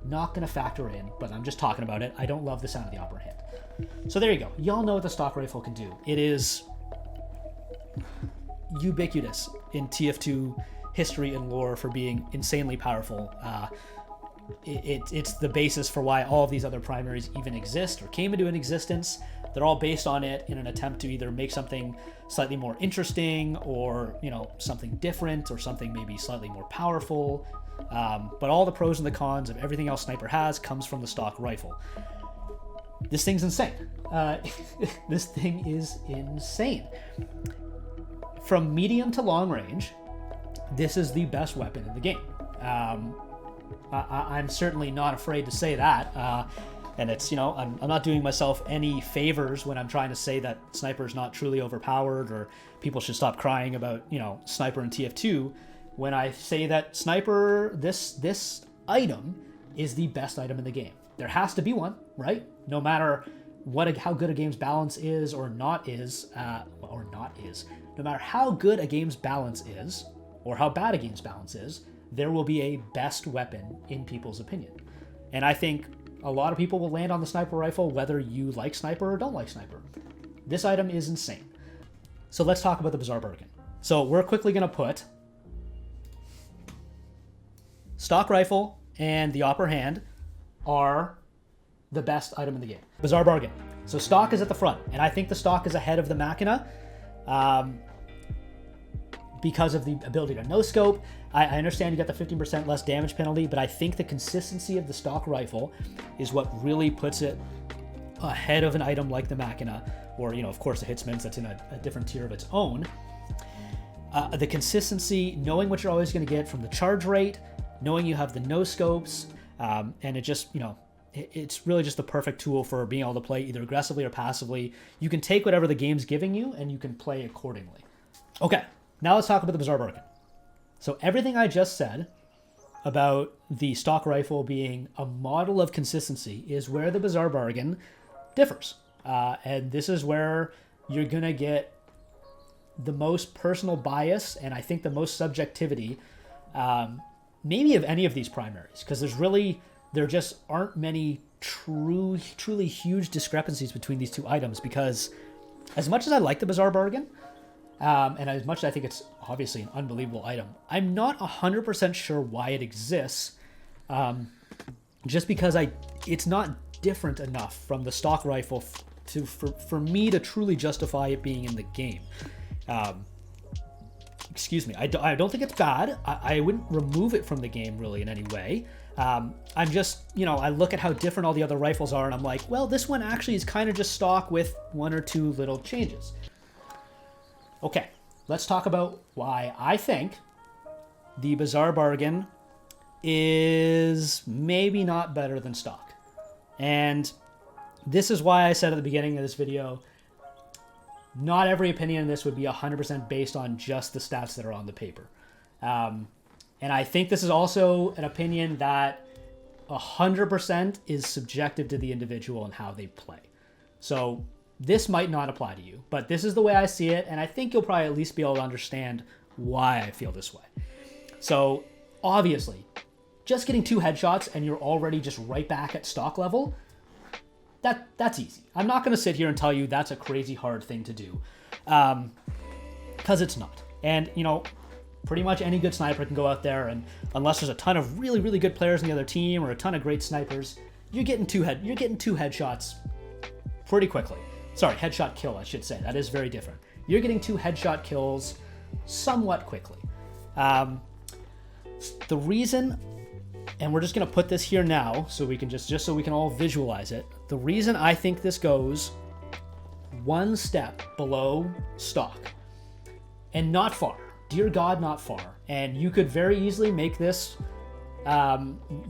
Not going to factor in, but I'm just talking about it. I don't love the sound of the upper hand. So there you go. Y'all know what the stock rifle can do. It is ubiquitous in TF2 history and lore for being insanely powerful. It's the basis for why all of these other primaries even exist or came into an existence. They're all based on it in an attempt to either make something slightly more interesting or, something different or something maybe slightly more powerful. But all the pros and the cons of everything else Sniper has comes from the stock rifle. This thing's insane. This thing is insane. From medium to long range, this is the best weapon in the game. I'm certainly not afraid to say that. And it's, I'm not doing myself any favors when I'm trying to say that Sniper is not truly overpowered or people should stop crying about, Sniper and TF2. When I say that Sniper, this item is the best item in the game. There has to be one, right? No matter how good a game's balance is or not is, no matter how good a game's balance is or how bad a game's balance is, there will be a best weapon in people's opinion. And I think a lot of people will land on the Sniper rifle whether you like Sniper or don't like Sniper. This item is insane. So let's talk about the Bizarre Bargain. So we're quickly going to put stock rifle and the upper hand are the best item in the game. Bizarre Bargain. So stock is at the front, and I think the stock is ahead of the Machina because of the ability to no-scope. I understand you got the 15% less damage penalty, but I think the consistency of the stock rifle is what really puts it ahead of an item like the Machina, or, of course, the Hitsman's that's in a different tier of its own. The consistency, knowing what you're always going to get from the charge rate, knowing you have the no-scopes, and it just, it's really just the perfect tool for being able to play either aggressively or passively. You can take whatever the game's giving you and you can play accordingly. Okay, now let's talk about the Bizarre Bargain. So everything I just said about the stock rifle being a model of consistency is where the Bizarre Bargain differs. And this is where you're going to get the most personal bias and I think the most subjectivity, maybe of any of these primaries, because there just aren't many truly huge discrepancies between these two items, because as much as I like the Bizarre Bargain, and as much as I think it's obviously an unbelievable item, I'm not 100% sure why it exists, just because it's not different enough from the stock rifle for me to truly justify it being in the game. Excuse me. I don't think it's bad. I wouldn't remove it from the game really in any way. I'm just, I look at how different all the other rifles are and I'm like, well, this one actually is kind of just stock with one or two little changes. Okay, let's talk about why I think the Bizarre Bargain is maybe not better than stock. And this is why I said at the beginning of this video, not every opinion in this would be 100% based on just the stats that are on the paper. And I think this is also an opinion that 100% is subjective to the individual and how they play. So this might not apply to you, but this is the way I see it, and I think you'll probably at least be able to understand why I feel this way. So obviously, just getting 2 headshots and you're already just right back at stock level, that's easy. I'm not going to sit here and tell you that's a crazy hard thing to do, because it's not. And, pretty much any good sniper can go out there, and unless there's a ton of really good players in the other team or a ton of great snipers, you're getting two headshots pretty quickly. Sorry, headshot kill, I should say. That is very different. You're getting 2 headshot kills somewhat quickly. The reason, and we're just going to put this here now so we can just so we can all visualize it. The reason I think this goes one step below stock, and not far, dear God, not far. And you could very easily make this,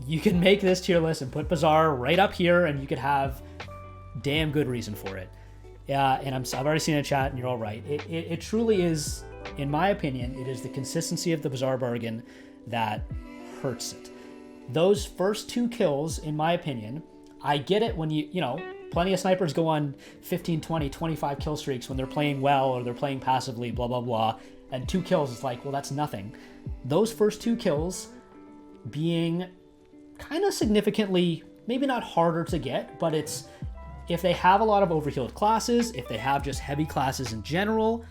you can make this tier list and put Bizarre right up here, and you could have damn good reason for it. And I've already seen it in chat, and you're all right. It truly is, in my opinion, it is the consistency of the Bizarre Bargain that hurts it. Those first 2 kills, in my opinion, I get it when plenty of snipers go on 15, 20, 25 kill streaks when they're playing well or they're playing passively, blah, blah, blah. And 2 kills, it's like, well, that's nothing. Those first 2 kills being kind of significantly, maybe not harder to get, but it's, if they have a lot of overhealed classes, if they have just heavy classes in general,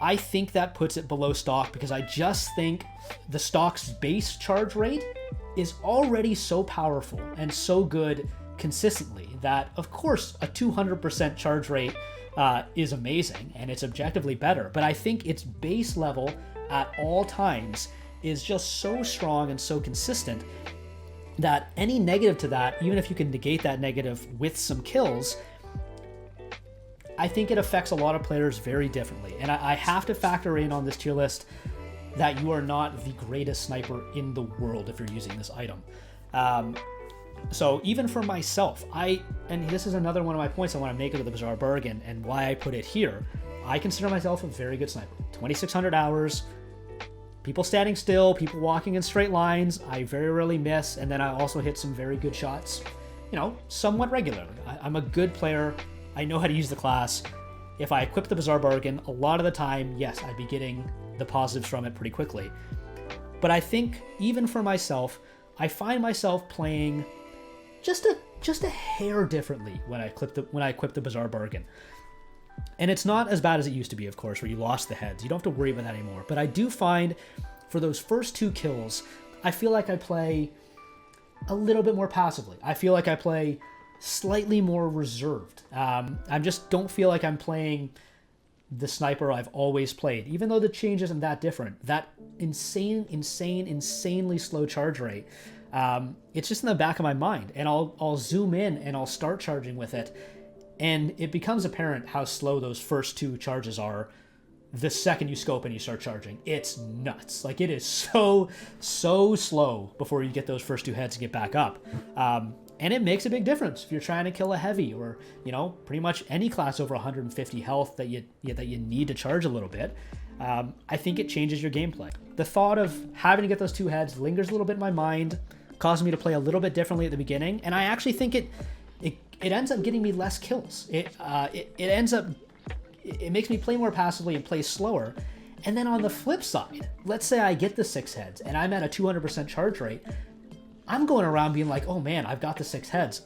I think that puts it below stock, because I just think the stock's base charge rate is already so powerful and so good consistently that, of course, a 200% charge rate is amazing and it's objectively better. But I think its base level at all times is just so strong and so consistent that any negative to that, even if you can negate that negative with some kills, I think it affects a lot of players very differently. And I have to factor in on this tier list that you are not the greatest sniper in the world if you're using this item. So even for myself, and this is another one of my points I want to make of the Bizarre Bargain and why I put it here, I consider myself a very good sniper. 2,600 hours, people standing still, people walking in straight lines, I very rarely miss, and then I also hit some very good shots, somewhat regularly. I'm a good player. I know how to use the class. If I equip the Bizarre Bargain, a lot of the time, yes, I'd be getting the positives from it pretty quickly. But I think even for myself, I find myself playing just a hair differently when I equip the Bizarre Bargain. And it's not as bad as it used to be, of course, where you lost the heads. You don't have to worry about that anymore. But I do find for those first 2 kills, I feel like I play a little bit more passively. I feel like I play slightly more reserved. I just don't feel like I'm playing the sniper I've always played, even though the change isn't that different. That insanely slow charge rate, it's just in the back of my mind, and I'll zoom in and I'll start charging with it, and it becomes apparent how slow those first 2 charges are the second you scope and you start charging. It's nuts. Like, it is so slow before you get those first 2 heads to get back up. And it makes a big difference if you're trying to kill a heavy, or, you know, pretty much any class over 150 health that you need to charge a little bit. I think it changes your gameplay. The thought of having to get those 2 heads lingers a little bit in my mind, causing me to play a little bit differently at the beginning, and I actually think it ends up getting me less kills. It makes me play more passively and play slower. And then on the flip side, let's say I get the 6 heads and I'm at a 200% charge rate. I'm going around being like, oh man, I've got the 6 heads.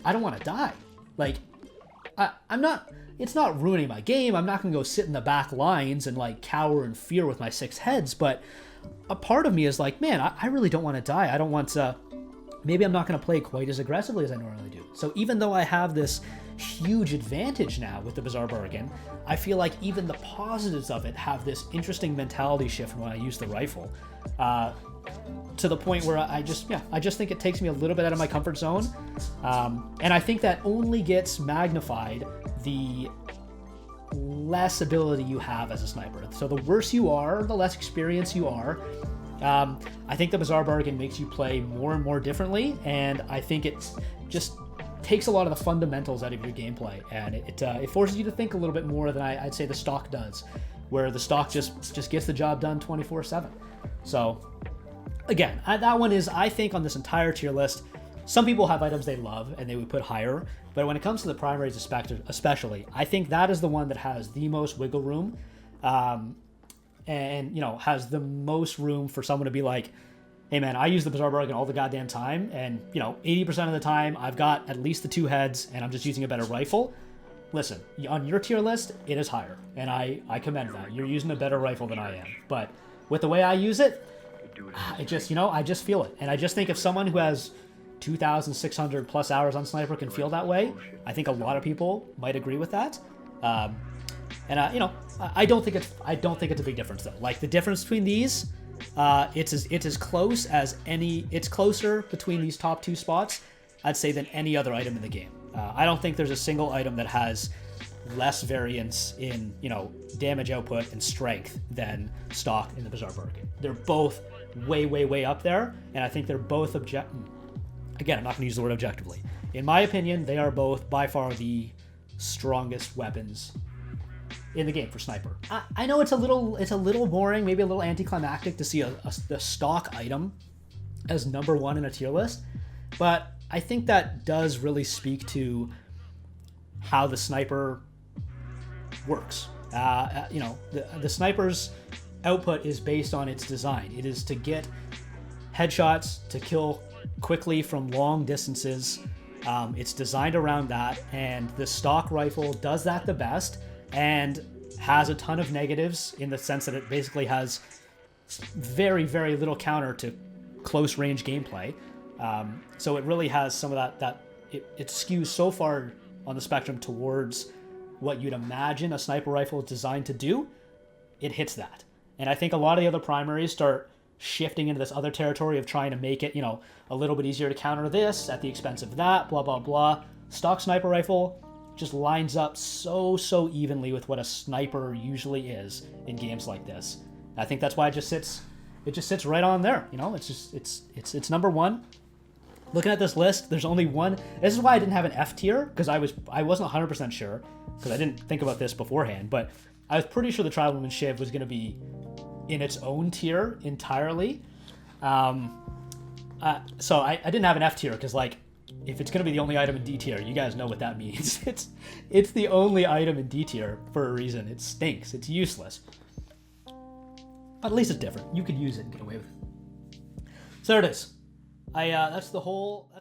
I don't want to die. Like, it's not ruining my game. I'm not going to go sit in the back lines and like cower in fear with my 6 heads. But a part of me is like, man, I really don't want to die. I don't want to, maybe I'm not going to play quite as aggressively as I normally do. So even though I have this huge advantage now with the Bizarre Bargain, I feel like even the positives of it have this interesting mentality shift when I use the rifle, to the point where I just think it takes me a little bit out of my comfort zone, and I think that only gets magnified the less ability you have as a sniper. So the worse you are, the less experienced you are. I think the Bizarre Bargain makes you play more and more differently, and I think it just takes a lot of the fundamentals out of your gameplay, and it forces you to think a little bit more than I'd say the stock does, where the stock just gets the job done 24/7. So again, that one is, I think, on this entire tier list, some people have items they love and they would put higher, but when it comes to the primaries especially, I think that is the one that has the most wiggle room, and, you know, has the most room for someone to be like, hey man, I use the Bizarre Bargain all the goddamn time, and, you know, 80% of the time I've got at least the 2 heads and I'm just using a better rifle. Listen, on your tier list, it is higher, and I commend that. You're using a better rifle than I am, but with the way I use it, I just feel it. And I just think if someone who has 2,600 plus hours on Sniper can feel that way, I think a lot of people might agree with that. You know, I don't think it's a big difference though. Like, the difference between these, it's as close as any. It's closer between these top 2 spots, I'd say, than any other item in the game. I don't think there's a single item that has less variance in, you know, damage output and strength than stock in the Bizarre Bargain. They're both way up there, and I think they're both again, I'm not going to use the word objectively. In my opinion, they are both by far the strongest weapons in the game for sniper. I know it's a little boring, maybe a little anticlimactic to see the stock item as number 1 in a tier list, but I think that does really speak to how the sniper works. You know, the sniper's output is based on its design. It is to get headshots, to kill quickly from long distances. It's designed around that, and the stock rifle does that the best, and has a ton of negatives in the sense that it basically has very little counter to close range gameplay. So it really has some of that it skews so far on the spectrum towards what you'd imagine a sniper rifle is designed to do. It hits that. And I think a lot of the other primaries start shifting into this other territory of trying to make it, you know, a little bit easier to counter this at the expense of that, blah, blah, blah. Stock sniper rifle just lines up so evenly with what a sniper usually is in games like this. I think that's why it just sits right on there. You know, it's number 1. Looking at this list, there's only one. This is why I didn't have an F tier, because I wasn't 100% sure, because I didn't think about this beforehand, but I was pretty sure the Tribal Shiv was going to be in its own tier entirely. So I didn't have an F tier, because, like, if it's going to be the only item in D tier, you guys know what that means. It's the only item in D tier for a reason. It stinks. It's useless. But at least it's different. You could use it and get away with it. So there it is. That's the whole